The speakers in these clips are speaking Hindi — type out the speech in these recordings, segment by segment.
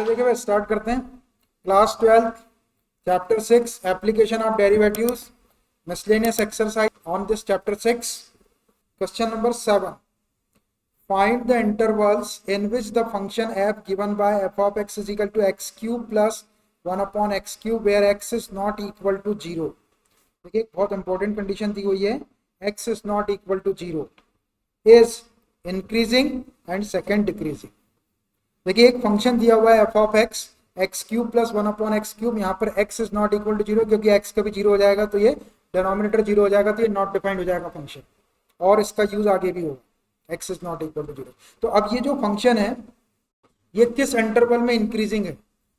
चलो देखिए भाई स्टार्ट करते हैं। Class 12 chapter 6 application of derivatives miscellaneous exercise on this chapter 6 question number 7 find the intervals in which the function f given by f of x is equal to x cube plus 1 upon x cube where x is not equal to 0। देखिए बहुत इंपॉर्टेंट कंडीशन दी हुई है, x is not equal to 0 is increasing and second decreasing। देखिए एक फंक्शन दिया हुआ है f of x x cube plus 1 upon x cube, यहाँ पर x is not equal to 0 क्योंकि x कभी 0 हो जाएगा तो ये डिनोमिनेटर 0 हो जाएगा, तो ये नॉट डिफाइंड हो जाएगा फंक्शन, और इसका यूज आगे भी होगा x is not equal to 0। तो अब ये जो फंक्शन है ये किस इंटरवल में इंक्रीजिंग है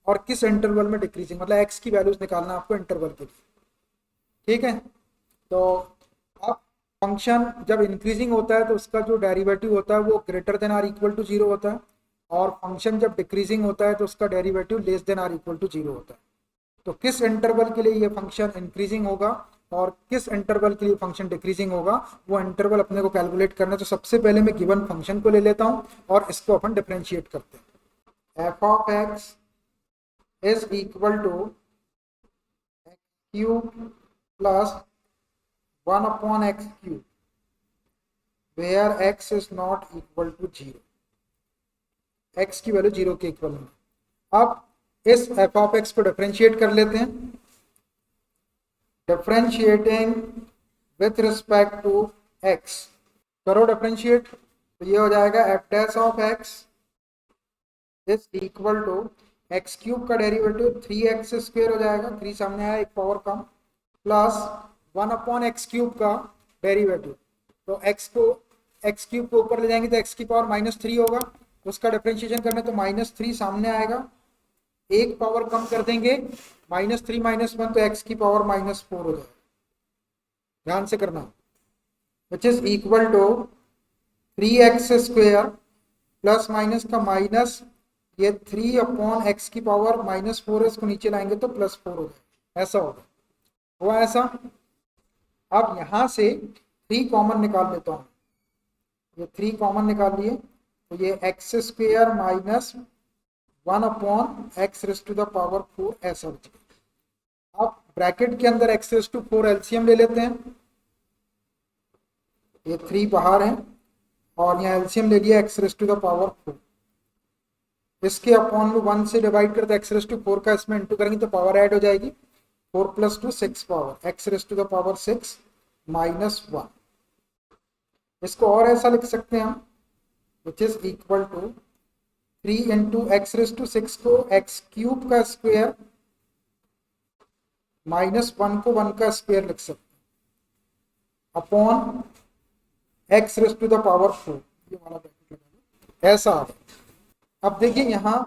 और किस इंटरवल में डिक्रीजिंग, मतलब x की वैल्यूज निकालना आपको इंटरवल के लिए, ठीक है। तो अब फंक्शन जब इंक्रीजिंग होता है तो उसका जो डेरिवेटिव होता है वो greater than or equal to 0 होता है, और फंक्शन जब डिक्रीजिंग होता है तो उसका derivative less than or equal to 0 होता है। तो किस इंटरवल के लिए ये फंक्शन इंक्रीजिंग होगा और किस इंटरवल के लिए फंक्शन डिक्रीजिंग होगा, वो इंटरवल अपने को कैलकुलेट करना है। तो सबसे पहले मैं गिवन फंक्शन को ले लेता हूं और इसको अपन डिफरेंशिएट करते हैं। F of x is equal to x cube plus 1 upon x cube where x is not equal to 0, x की वैल्यू 0 के इक्वल है। अब इस f ऑफ x को डिफरेंशिएट कर लेते हैं। Differentiating with respect to x, करो डिफरेंशिएट, तो ये हो जाएगा f dash of x is equal to x cube का डेरिवेटिव 3x स्क्वायर हो जाएगा, 3 सामने आया एक पावर कम, प्लस 1 अपॉन एक्स क्यूब का डेरिवेटिव, तो x को एक्स क्यूब को ऊपर ले जाएंगे तो x की पावर -3 होगा, उसका डिफरेंशिएशन करने तो -3 सामने आएगा, एक पावर कम कर देंगे -3 -1 तो x की पावर -4 हो जाएगा, ध्यान से करना, which is equal to 3x square plus minus का माइनस, ये 3 अपॉन एक्स की पावर -4 है, इसको नीचे लाएंगे तो +4 हो जाएगा, ऐसा होगा, हुआ ऐसा। अब यहां से 3 कॉमन निकाल लेता हूं, ये 3 कॉमन निकाल लिए तो ये x square minus 1 upon x raise to the power 4 ऐसा हो जाएगा। अब ब्रैकेट के अंदर एक्स रेस टू 4 एलसीएम ले लेते हैं, ये 3 बाहर है और यहाँ एलसीएम ले लिया x raise to the power 4, इसके अपॉन में 1 से डिवाइड करते एक्स रेस टू 4 का इसमें इंटू करेंगे तो पावर ऐड हो जाएगी, 4 + 2 6 power, x raise to the power 6 -1। इसको और ऐसा लिख सकते हैं हम, which is equal to 3 into x raised to 6 को x क्यूब का स्क्वायर -1 को 1 का स्क्वायर लिख सकते हैं upon x raised to the power 4, ये वाला ऐसा आ गया। अब देखिए यहाँ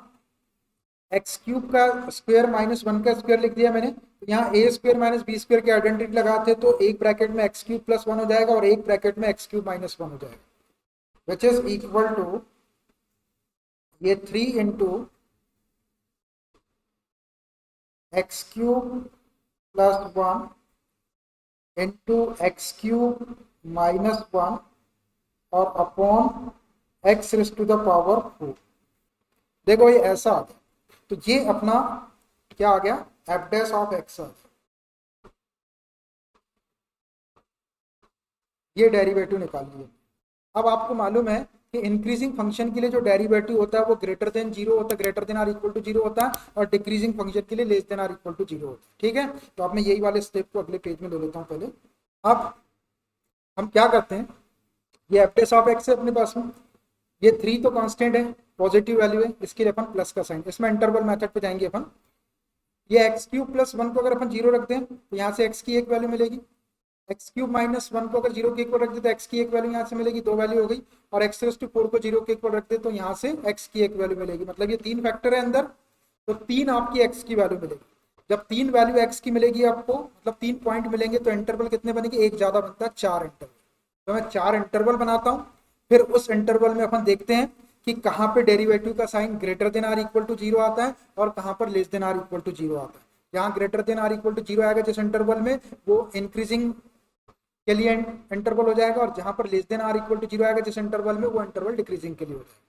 x क्यूब का स्क्वायर -1 का स्क्वायर लिख दिया मैंने, तो यहाँ a square minus b square की आइडेंटिटी लगाते तो एक ब्रैकेट में x क्यूब + 1 हो जाएगा और एक ब्रैकेट में x क्यूब -1 हो जाएगा, which is equal to ये 3 into x cube + 1 into x cube -1 और upon x raise to the power 4। देखो ये ऐसा आ गया, तो ये अपना क्या आ गया, f डैश ऑफ x आ गया, ये डेरिवेटिव निकाल लिया। अब आपको मालूम है कि इंक्रीजिंग फंक्शन के लिए जो डेरिवेटिव होता है वो ग्रेटर देन 0 होता है, greater than or equal to 0 होता है, और डिक्रीजिंग फंक्शन के लिए less than or equal to 0 होता है, ठीक है। तो अब मैं यही वाले स्टेप को अगले पेज में ले लेता हूँ पहले। अब हम क्या करते हैं, ये एफ डैश ऑफ एक्स है अपने पास में, ये 3 तो कांस्टेंट है, पॉजिटिव वैल्यू है, इसके लिए अपन प्लस का साइन, इसमें इंटरवल मेथड पे जाएंगे अपन। ये एक्स क्यूब + 1 को अगर अपन 0 रख दें तो यहाँ से x की एक वैल्यू मिलेगी, एक्स क्यूब -1 को अगर 0 के इक्वल रख दे तो x की एक वैल्यू यहाँ से मिलेगी, 2 वैल्यू हो गई, और x रेज़ टू 4 को 0 के इक्वल रख दे तो यहाँ से x की एक वैल्यू मिलेगी, मतलब ये 3 फैक्टर है अंदर, तो 3 आपकी x की वैल्यू मिलेगी। जब 3 वैल्यू x की मिलेगी आपको, मतलब 3 पॉइंट मिलेंगे, तो इंटरवल कितने बनेंगे, एक ज्यादा बनता है 4 इंटरवल। तो मैं 4 इंटरवल बनाता हूँ, फिर उस इंटरवल में अपन देखते हैं कि कहाँ पे डेरिवेटिव का sign greater than or equal to 0 आता है और कहाँ पर less than or equal to 0 आता है। जहाँ greater than or equal to 0 आएगा जिस इंटरवल में, वो इंक्रीजिंग के लिए इंटरवल हो जाएगा, और जहां पर less than or equal to 0 आएगा जिस इंटरवल में, वो इंटरवल डिक्रीजिंग के लिए हो जाएगा,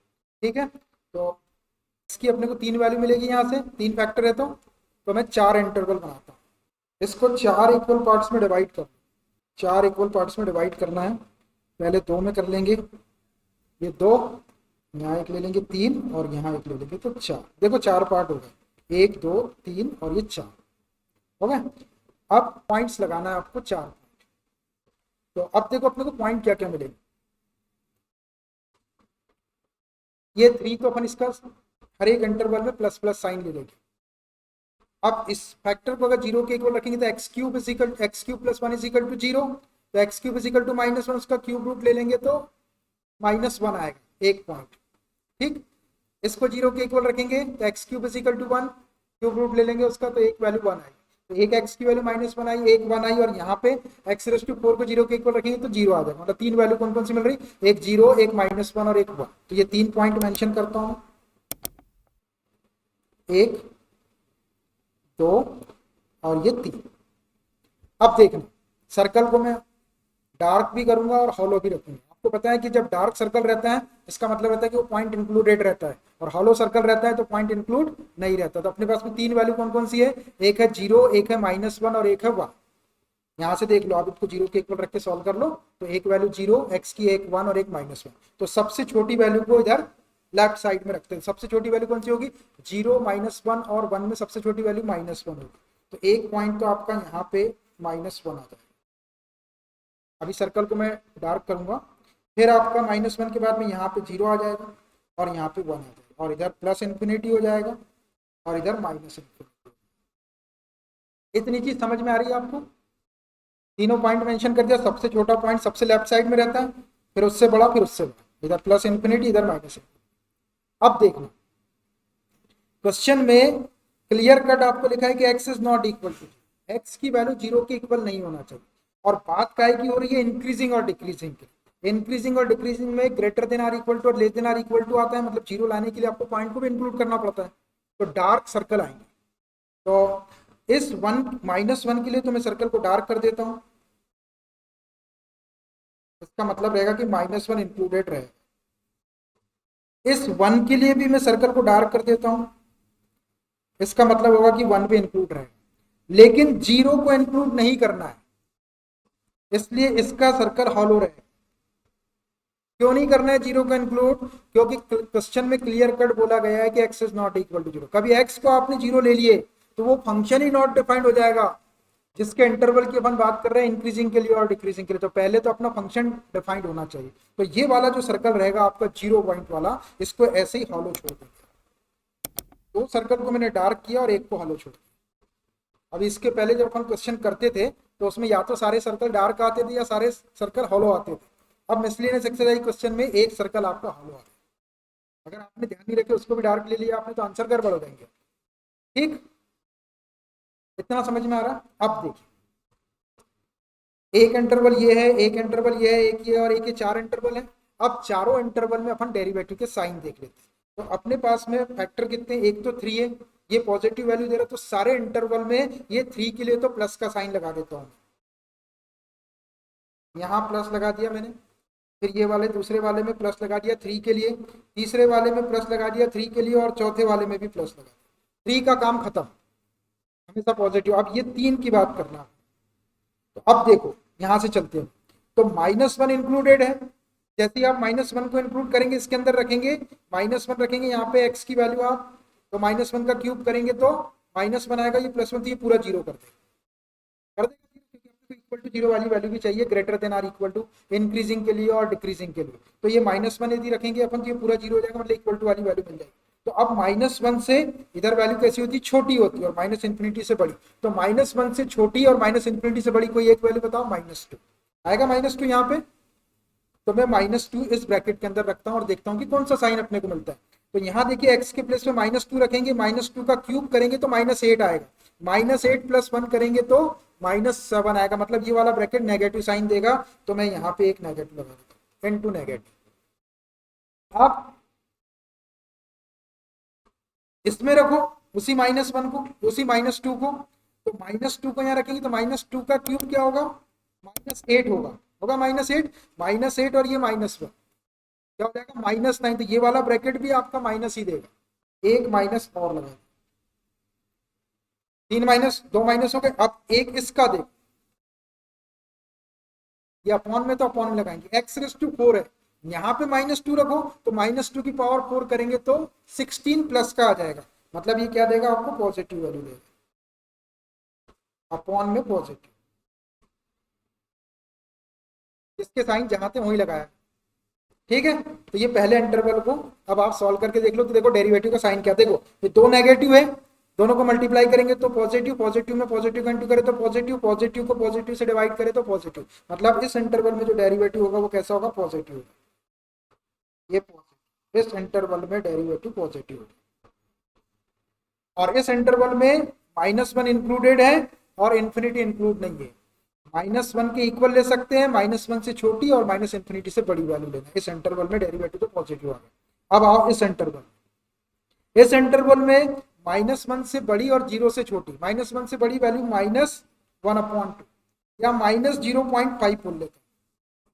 ठीक है। तो की अपने को 3 वैल्यू मिलेगी, यहाँ से 3 फैक्टर है तो मैं 4 इंटरवल बनाता हूँ। इसको 4 इक्वल पार्ट्स में डिवाइड कर, 4 इक्वल पार्ट्स में डिवाइड करना है। पहले 2 में कर लेंगे, ये 2, यहाँ एक ले लेंगे 3 और यहाँ एक ले लेंगे तो 4। देखो 4 पार्ट हो गए, 1 2 3 और ये 4 हो गए। अब पॉइंट्स लगाना है आपको 4 पॉइंट। तो अब देखो अपने को पॉइंट क्या क्या मिलेंगे। ये 3 तो अपन इसका हर एक इंटरवल में प्लस प्लस साइन ले लेंगे। अब इस फैक्टर को अगर 0 के इक्वल रखेंगे तो x cube plus 1 is equal to 0, तो x cube is equal to -1, उसका क्यूब रूट ले लेंगे तो -1 आएगा, एक पॉइंट। ठीक, इसको 0 के इक्वल रखेंगे तो x cube is equal to 1, cube root ले लेंगे उसका तो एक वैल्यू 1 आएगी, तो एक एक्स की वैल्यू -1 आई, एक 1 आई, और यहाँ पे एक्स रेज़ टू 4 को 0 के इक्वल रखेंगे तो 0 आ जाएगा। मतलब 3 वैल्यू कौन कौन सी मिल रही, एक 0, एक -1 और एक 1। तो ये 3 पॉइंट मेंशन करता हूँ, 1 2 और ये 3। अब देखना, सर्कल को मैं डार्क भी करूंगा और हॉलो भी रखूंगा। आपको पता है कि जब डार्क सर्कल रहता है इसका मतलब रहता है कि वो पॉइंट इंक्लूडेड रहता है, और हॉलो सर्कल रहता है तो पॉइंट इंक्लूड नहीं रहता। तो अपने पास में 3 वैल्यू कौन कौन सी है, एक है 0, एक है -1 और एक है 1। यहाँ से देख लो, आप इसको 0 के इक्वल रख के सॉल्व कर लो, तो एक वैल्यू 0, एक्स की एक 1 और एक -1। तो सबसे छोटी वैल्यू को इधर लेफ्ट साइड में रखते हैं। सबसे छोटी वैल्यू कौन सी होगी, 0, -1 और 1 में सबसे छोटी वैल्यू -1 होगी। तो एक पॉइंट तो आपका यहाँ पे -1 आ जाएगा। अभी सर्कल को मैं डार्क करूंगा, फिर आपका -1 के बाद में यहाँ पे 0 आ जाएगा और यहाँ पे 1 आ जाएगा, और इधर प्लस इन्फिनिटी हो जाएगा और इधर माइनस इन्फिनिटी। इतनी चीज समझ में आ रही है आपको। तीनों पॉइंट मेंशन कर दिया, सबसे छोटा पॉइंट सबसे लेफ्ट साइड में रहता है, फिर उससे बड़ा, फिर उससे बड़ा, इधर प्लस इन्फिनिटी इधर माइनस इन्फिनिटी। अब देखना, क्वेश्चन में क्लियर कट आपको लिखा है कि x is not equal to, x की वैल्यू 0 के इक्वल नहीं होना चाहिए। और बात काय की हो रही है, इंक्रीजिंग और डिक्रीजिंग की। इंक्रीजिंग और डिक्रीजिंग में greater than or equal to और less than or equal to आता है, मतलब 0 लाने के लिए आपको पॉइंट को भी इंक्लूड करना पड़ता है। तो डार्क सर्कल आएंगे, तो इस -1 के लिए तो मैं सर्कल को डार्क कर देता हूं, इसका मतलब रहेगा कि -1 इंक्लूडेड रहेगा। इस 1 के लिए भी मैं सर्कल को डार्क कर देता हूं, इसका मतलब होगा कि 1 भी इंक्लूड रहेगा, लेकिन 0 को इंक्लूड नहीं करना है, इसलिए इसका सर्कल हॉलो रहेगा। क्यों नहीं करना है 0 को इंक्लूड, क्योंकि क्वेश्चन में क्लियर कट बोला गया है कि x is not equal to 0। कभी x को आपने 0 ले लिए तो वो फंक्शन ही नॉट डिफाइंड हो जाएगा, जिसके इंटरवल की अपन बात कर रहे हैं इंक्रीजिंग के लिए और डिक्रीजिंग के लिए। तो पहले तो अपना फंक्शन डिफाइंड होना चाहिए। तो ये वाला जो सर्कल रहेगा आपका 0 पॉइंट वाला, इसको ऐसे ही हॉलो छोड़ देंगे। 2 सर्कल को मैंने डार्क किया और एक को हॉलो छोड़ दिया। अब इसके पहले जब अपन क्वेश्चन करते थे तो उसमें या तो सारे सर्कल डार्क आते थे या सारे सर्कल हॉलो आते थे। अब मिसलेनियस एक्सरसाइज क्वेश्चन में एक सर्कल आपका हॉलो आ गया। अगर आपने ध्यान नहीं रखे उसको भी डार्क ले लिया आपने तो आंसर गड़बड़ हो जाएंगे। ठीक, इतना समझ में आ रहा। अब देखिए, एक इंटरवल ये है, एक इंटरवल ये है, एक ये और एक ये, 4 इंटरवल है। अब चारों इंटरवल में अपन डेरिवेटिव के साइन देख लेते हैं। तो अपने पास में फैक्टर कितने, एक तो 3 है, ये पॉजिटिव वैल्यू दे रहा है, तो सारे इंटरवल में ये 3 के लिए तो प्लस का साइन लगा देता हूँ। यहाँ प्लस लगा दिया मैंने, फिर ये वाले दूसरे वाले में प्लस लगा दिया 3 के लिए, तीसरे वाले में प्लस लगा दिया 3 के लिए, और चौथे वाले में भी प्लस लगा दिया। 3 का काम खत्म, हमेशा पॉजिटिव। अब ये 3 की बात करना। तो अब देखो यहां से चलते हैं, तो -1 इंक्लूडेड है। जैसे ही आप -1 को इंक्लूड करेंगे इसके अंदर रखेंगे, -1 रखेंगे, यहाँ पे x की वैल्यू आप तो -1 का क्यूब करेंगे तो -1 आएगा, ये +1 तो ये पूरा 0 कर देगा, इक्वल टू 0 वाली वैल्यू भी चाहिए, greater than or equal to, increasing के लिए और डिक्रीजिंग के लिए। तो ये -1 यदि रखेंगे अपन तो ये पूरा 0 हो जाएगा, मतलब इक्वल टू वाली वैल्यू मिल जाएगी। तो अब -1 से इधर वैल्यू कैसी होती है, छोटी होती है, और -∞ से बड़ी। तो -1 से छोटी और -∞ से बड़ी कोई एक वैल्यू बताओ, -2 आएगा। -2 यहाँ पे, तो मैं -2 इस ब्रैकेट के अंदर रखता हूँ और देखता हूँ कि कौन सा साइन अपने को मिलता है। तो यहाँ देखिए x के प्लेस में -2 रखेंगे, -2 का क्यूब करेंगे तो -8 आएगा, -8 + 1 करेंगे तो -7 आएगा, मतलब ये वाला ब्रैकेट नेगेटिव साइन देगा। तो मैं यहाँ पे एक नेगेटिव लगा देता हूँ, इनटू नेगेटिव। आप इसमें रखो उसी -1 को, उसी -2 को, तो -2 को यहाँ रखेंगे तो -2 का क्यूब क्या होगा, -8 होगा, -8 और ये -1 क्या हो जाएगा, -9। तो ये वाला ब्रैकेट भी आपका माइनस ही देगा। एक माइनस और लगा, 3 माइनस 2 माइनस हो गए। अब एक इसका देख, ये अपॉन में तो अपॉन में लगाएंगे, एक्स रेस टू 4 है, यहाँ पे -2 रखो तो -2 की पावर 4 करेंगे तो 16 प्लस का आ जाएगा, मतलब ये क्या देगा आपको, पॉजिटिव वैल्यू देगा, अपॉन में पॉजिटिव। इसके साइन जहां थे वहीं लगाया, ठीक है। तो ये पहले इंटरवल को अब आप सॉल्व करके देख लो, तो देखो डेरिवेटिव का साइन क्या, देखो ये दो नेगेटिव है, दोनों को मल्टीप्लाई करेंगे तो पॉजिटिव, पॉजिटिव में पॉजिटिव का इंटू करे तो पॉजिटिव, पॉजिटिव को पॉजिटिव से डिवाइड करे तो पॉजिटिव, मतलब इस इंटरवल में जो डेरिवेटिव होगा वो कैसा होगा, पॉजिटिव होगा, ये पॉजिटिव, इस इंटरवल में डेरिवेटिव पॉजिटिव होगा। और इस इंटरवल में -1 इंक्लूडेड है और इन्फिनिटी इंक्लूड नहीं है, -1 के इक्वल ले सकते हैं, -1 से छोटी और -∞ से बड़ी वैल्यू लेना, इस इंटरवल में डेरिवेटिव तो पॉजिटिव आ गया। अब आओ इस इंटरवल, इस इंटरवल में -1 से बड़ी और 0 से छोटी, -1 से बड़ी वैल्यू -1/2 या -0.5 बोल लेते हैं,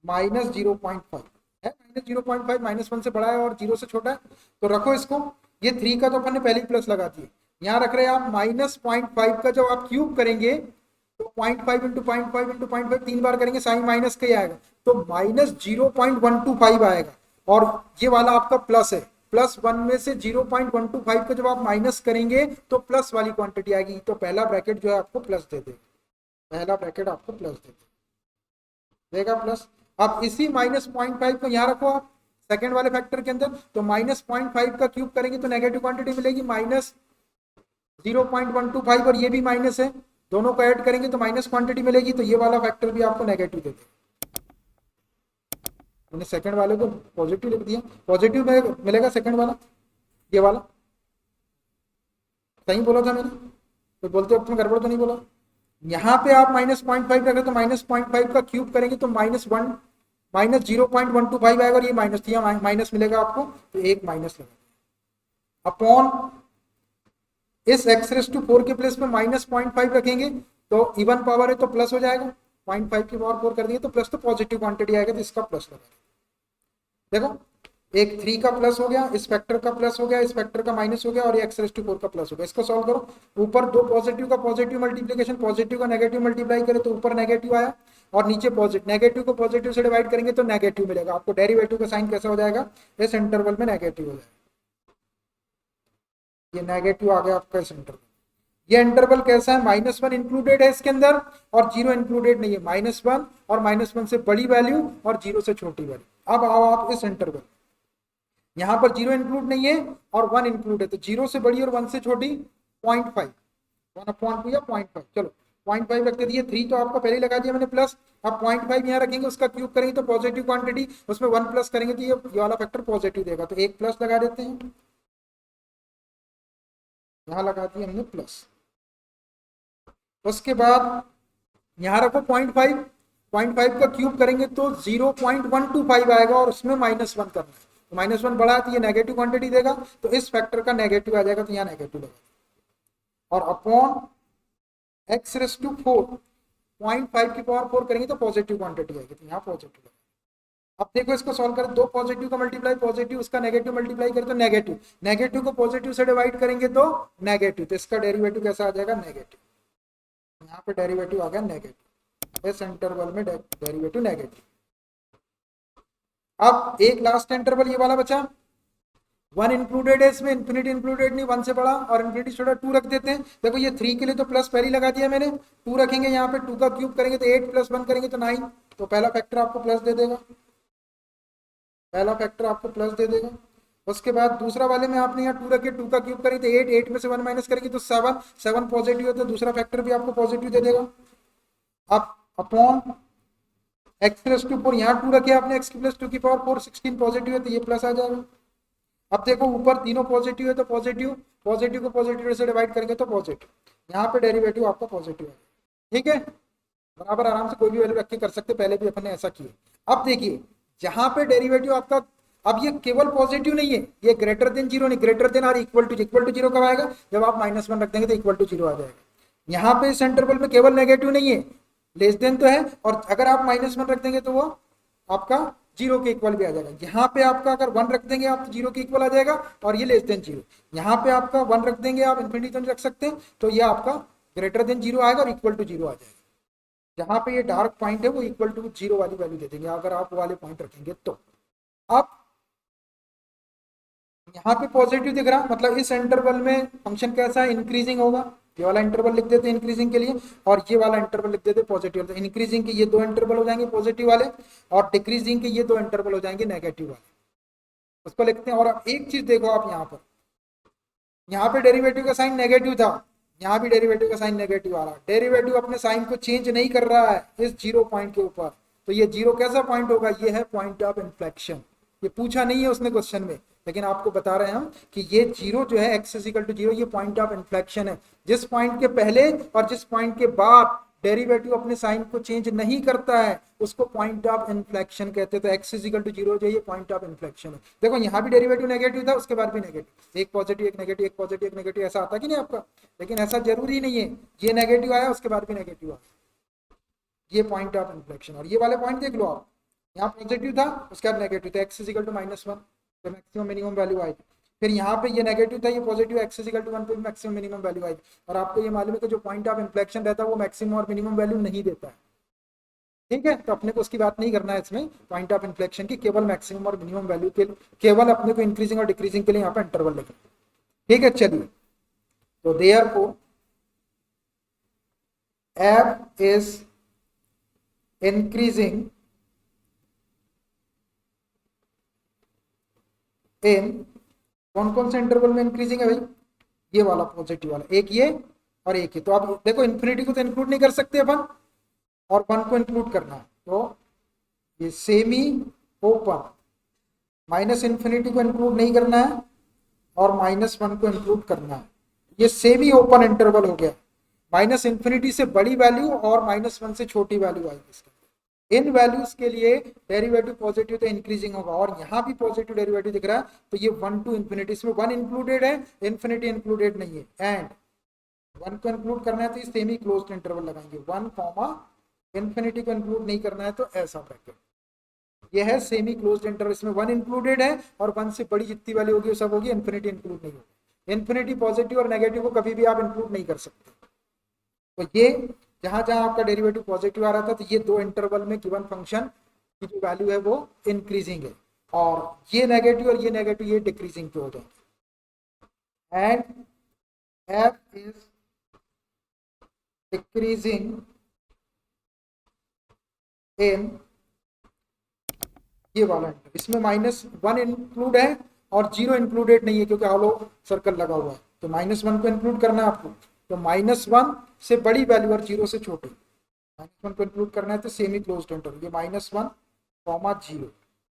-0.5 है, -0.5, -1 से बड़ा है और 0 से छोटा है, तो रखो इसको, ये 3 का तो अपन ने पहले ही प्लस लगा दिया, यहाँ रख रहे हैं आप -0.5 का, जब आप क्यूब करेंगे तो 0.5 इंटू 0.5 इंटू 0.5 3 बार करेंगे, साइन माइनस का ही आएगा, तो -0.125 आएगा, और ये वाला आपका प्लस है, +1 में से 0.125 को जब आप माइनस करेंगे तो प्लस वाली क्वांटिटी आएगी, तो पहला ब्रैकेट जो है आपको प्लस दे देगा, पहला ब्रैकेट आपको प्लस देगा प्लस। अब इसी -0.5 को यहाँ रखो आप सेकेंड वाले फैक्टर के अंदर, तो -0.5 का क्यूब करेंगे तो नेगेटिव क्वांटिटी मिलेगी -0.125, और ये भी माइनस है, दोनों को ऐड करेंगे तो माइनस क्वांटिटी मिलेगी, तो ये वाला फैक्टर भी आपको नेगेटिव दे देगा। मैंने सेकंड वाले को पॉजिटिव लिख दिया, पॉजिटिव मिलेगा सेकंड वाला, ये वाला सही बोला था मैंने, तो बोलते वक्त में गड़बड़ तो नहीं बोला। यहाँ पे आप -0.5 रखे तो -0.5 का क्यूब करेंगे तो -0.125 आएगा, और ये माइनस थी, माइनस मिलेगा आपको, तो एक माइनस लगा अपॉन इस x⁴ के प्लेस में -0.5 रखेंगे तो इवन पावर है तो प्लस हो जाएगा, 0.5 की पावर 4 कर दिए तो प्लस, तो पॉजिटिव क्वांटिटी आएगा तो इसका प्लस लगा, देखो एक 3 का प्लस हो गया, इस फैक्टर का प्लस हो गया, इस फैक्टर का माइनस हो गया, और x⁴ का प्लस हो गया। इसको सॉल्व करो, ऊपर दो पॉजिटिव का पॉजिटिव मल्टीप्लीकेशन, पॉजिटिव का नेगेटिव मल्टीप्लाई करे तो ऊपर नेगेटिव आया, और नीचे पॉजिटिव, नेगेटिव को पॉजिटिव से डिवाइड करेंगे तो नेगेटिव मिलेगा आपको, डेरिवेटिव का साइन कैसा हो जाएगा, इस इंटरवल में नेगेटिव हो जाएगा, ये नेगेटिव आ गया आपका इस इंटरवल। ये इंटरवल कैसा है, -1 इंक्लूडेड है इसके अंदर और 0 इंक्लूडेड नहीं है, -1 और -1 से बड़ी वैल्यू और 0 से छोटी वैल्यू। अब आओ आप इस इंटरवल, यहाँ पर 0 इंक्लूड नहीं है और 1 इंक्लूड है, तो 0 से बड़ी और 1 से छोटी 0.5, 1/2 या 0.5, चलो 0.5 रख दिए, 3 तो आपको पहले लगा दिया मैंने प्लस, अब 0.5 यहाँ रखेंगे, उसका क्यूब करेंगे तो पॉजिटिव क्वांटिटी, उसमें 1 प्लस करेंगे तो ये वाला फैक्टर पॉजिटिव देगा, तो एक प्लस लगा देते हैं, यहाँ लगा दिया हमने प्लस। उसके बाद यहाँ रखो 0.5 का क्यूब करेंगे तो 0.125 आएगा, और उसमें -1 करना है, तो -1 बढ़ा तो ये नेगेटिव क्वांटिटी देगा, तो इस फैक्टर का नेगेटिव आ जाएगा, तो यहाँ नेगेटिव लगा, और अपॉन x⁴ 0.5 की पावर 4 करेंगे तो पॉजिटिव क्वांटिटी आएगी, तो यहाँ पॉजिटिव लगा। अब देखो इसको सॉल्व करें, दो पॉजिटिव का मल्टीप्लाई पॉजिटिव, उसका नेगेटिव मल्टीप्लाई करें तो नेगेटिव, नेगेटिव को पॉजिटिव से डिवाइड करेंगे तो नेगेटिव, तो इसका डेरिवेटिव कैसा आ जाएगा, नेगेटिव, यहाँ पे डेरिवेटिव आ गया नेगेटिव, इस इंटरवल में डेरिवेटिव नेगेटिव। अब एक लास्ट इंटरवल ये वाला बचा, 1 इंक्लूडेड है इसमें, इन्फिनिटी इंक्लूडेड नहीं, 1 से बड़ा और इन्फिनिटी छोटा, 2 रख देते हैं। देखो ये 3 के लिए तो प्लस पहले लगा दिया मैंने, 2 रखेंगे यहाँ पे, 2 का क्यूब करेंगे तो 8 + 1 करेंगे तो 9, तो पहला फैक्टर आपको प्लस दे देगा, पहला फैक्टर आपको प्लस दे देगा। उसके बाद दूसरा वाले में आपने यहाँ 2 रखे, 2 का क्यूब करेंगे तो 8, 8 में से 1 माइनस करेंगे तो 7, 7 पॉजिटिव है तो दूसरा फैक्टर भी आपको पॉजिटिव दे देगा। अब अपॉन x⁴, यहाँ 2 रखे आपने, x⁻² की पावर 4, 16 पॉजिटिव है तो ये प्लस आ जाएगा। अब देखो ऊपर तीनों पॉजिटिव है तो पॉजिटिव, पॉजिटिव को पॉजिटिव से डिवाइड करेंगे तो पॉजिटिव, यहाँ पे डेरिवेटिव आपका पॉजिटिव है, ठीक है, बराबर आराम से कोई भी वैल्यू रख के कर सकते, पहले भी अपन ने ऐसा किया। अब देखिए जहां पे डेरिवेटिव आपका, अब ये केवल पॉजिटिव नहीं है, ये ग्रेटर देन 0 नहीं, ग्रेटर देन और इक्वल टू 0 कब आएगा, जब आप -1 रख देंगे तो इक्वल टू 0 आ जाएगा। यहाँ पे इस इंटरवल में केवल नेगेटिव नहीं है, लेस देन तो है, और अगर आप -1 रख देंगे तो वो आपका जीरो के इक्वल भी आ जाएगा। यहाँ पे आपका अगर 1 रख देंगे आप तो जीरो के इक्वल आ जाएगा और ये लेस देन जीरो। यहाँ पे आपका 1 रख देंगे आप, इन्फिनिटी तो नहीं रख सकते, तो ये आपका ग्रेटर देन जीरो आएगा और इक्वल टू जीरो आ जाएगा। जहाँ पे ये डार्क पॉइंट है वो इक्वल टू जीरो वाली वैल्यू दे देंगे अगर आप वाले पॉइंट रखेंगे तो। अब यहाँ पे पॉजिटिव दिख रहा, मतलब इस इंटरवल में फंक्शन कैसा है, इंक्रीजिंग होगा। ये वाला इंटरवल लिख देते हैं इंक्रीजिंग के लिए, और ये वाला इंटरवल लिख देते पॉजिटिव। इंक्रीजिंग के ये दो इंटरवल हो जाएंगे पॉजिटिव वाले, और डिक्रीजिंग के ये दो इंटरवल हो जाएंगे नेगेटिव वाले, उसको लिखते हैं। और अब एक चीज देखो आप यहाँ पे डेरिवेटिव का साइन नेगेटिव था, यहाँ भी डेरिवेटिव का साइन नेगेटिव आ रहा है। डेरिवेटिव अपने साइन को चेंज नहीं कर रहा है इस जीरो पॉइंट के ऊपर, तो ये जीरो कैसा पॉइंट होगा, ये है पॉइंट ऑफ इन्फ्लेक्शन। ये पूछा नहीं है उसने क्वेश्चन में, लेकिन आपको बता रहे हैं हम कि ये जीरो जो है x इक्वल टू जीरो, ये पॉइंट ऑफ इन्फ्लेक्शन है। जिस पॉइंट के पहले और जिस पॉइंट के बाद डेरिवेटिव अपने साइन को चेंज नहीं करता है उसको पॉइंट ऑफ इन्फ्लेक्शन कहते हैं। तो x इक्वल टू जीरो जो है ये पॉइंट ऑफ इन्फ्लेक्शन है। देखो यहाँ भी डेरिवेटिव नेगेटिव था, उसके बाद भी नेगेटिव, एक पॉजिटिव एक नेगेटिव, एक पॉजिटिव एक नेगेटिव, ऐसा आता कि नहीं आपका, लेकिन ऐसा जरूरी नहीं है। ये नेगेटिव आया उसके बाद भी नेगेटिव आया, ये पॉइंट ऑफ इन्फ्लेक्शन। और ये वाले पॉइंट देख लो आप, यहाँ पॉजिटिव था उसके बाद नेगेटिव था, x इक्वल टू -1 तो मैक्सिमम मिनिमम वैल्यू आएगी। फिर यहाँ पे ये नेगेटिव था, ये पॉजिटिव, x इक्वल टू 1 पे मैक्सिमम मिनिमम वैल्यू आएगी। और आपको ये मालूम है कि जो पॉइंट ऑफ इन्फ्लेक्शन रहता है वो मैक्सिमम और मिनिमम वैल्यू नहीं देता है, ठीक है। तो अपने को उसकी बात नहीं करना है इसमें पॉइंट ऑफ इन्फ्लेक्शन की, केवल मैक्सिमम और मिनिमम वैल्यू के केवल अपने को इंक्रीजिंग और डिक्रीजिंग के लिए यहाँ पे इंटरवल लिखना, ठीक है। चलिए, तो therefore f is increasing in, कौन कौन से इंटरवल में इंक्रीजिंग है भाई, ये वाला पॉजिटिव वाला, एक ये और एक ये। तो आप देखो इन्फिनिटी को तो इंक्लूड नहीं कर सकते अपन, और 1 को इंक्लूड करना है, तो ये सेमी ओपन, माइनस इन्फिनिटी को इंक्लूड नहीं करना है और -1 को इंक्लूड करना है। ये सेमी ओपन इंटरवल हो गया, माइनस इन्फिनिटी से बड़ी वैल्यू और -1 से छोटी वैल्यू आएगी इसके। इन वैल्यूज के लिए डेरिवेटिव पॉजिटिव तो इंक्रीजिंग होगा, और यहाँ भी पॉजिटिव डेरिवेटिव दिख रहा है, तो ये 1 टू इन्फिनिटी, इसमें 1 इंक्लूडेड है, इन्फिनिटी इंक्लूडेड नहीं है। एंड 1 को इंक्लूड करना है तो ये सेमी क्लोज्ड इंटरवल लगाएंगे, 1 कॉमा इन्फिनिटी को इंक्लूड नहीं करना है तो ऐसा ब्रैकेट, ये है सेमी क्लोज्ड इंटरवल। इसमें 1 इंक्लूडेड है और 1 से बड़ी जितनी वाली होगी वो सब होगी, इन्फिनिटी इंक्लूड नहीं होगी। इन्फिनिटी पॉजिटिव और नेगेटिव को कभी भी आप इंक्लूड नहीं कर सकते। तो ये जहां जहां आपका डेरिवेटिव पॉजिटिव आ रहा था, तो ये दो इंटरवल में गिवन फंक्शन की जो वैल्यू है वो इंक्रीजिंग है, और ये नेगेटिव और ये नेगेटिव ये डिक्रीजिंग पे हो जाएंगे। And f is decreasing in, ये वाला इसमें -1 इंक्लूड है और 0 इंक्लूडेड नहीं है क्योंकि हॉलो सर्कल लगा हुआ है, तो -1 को इंक्लूड करना है आपको। तो -1 से बड़ी वैल्यू और 0 से छोटी, -1 को इंक्लूड करना है तो सेमी क्लोज्ड इंटरवल, ये -1 कॉमा 0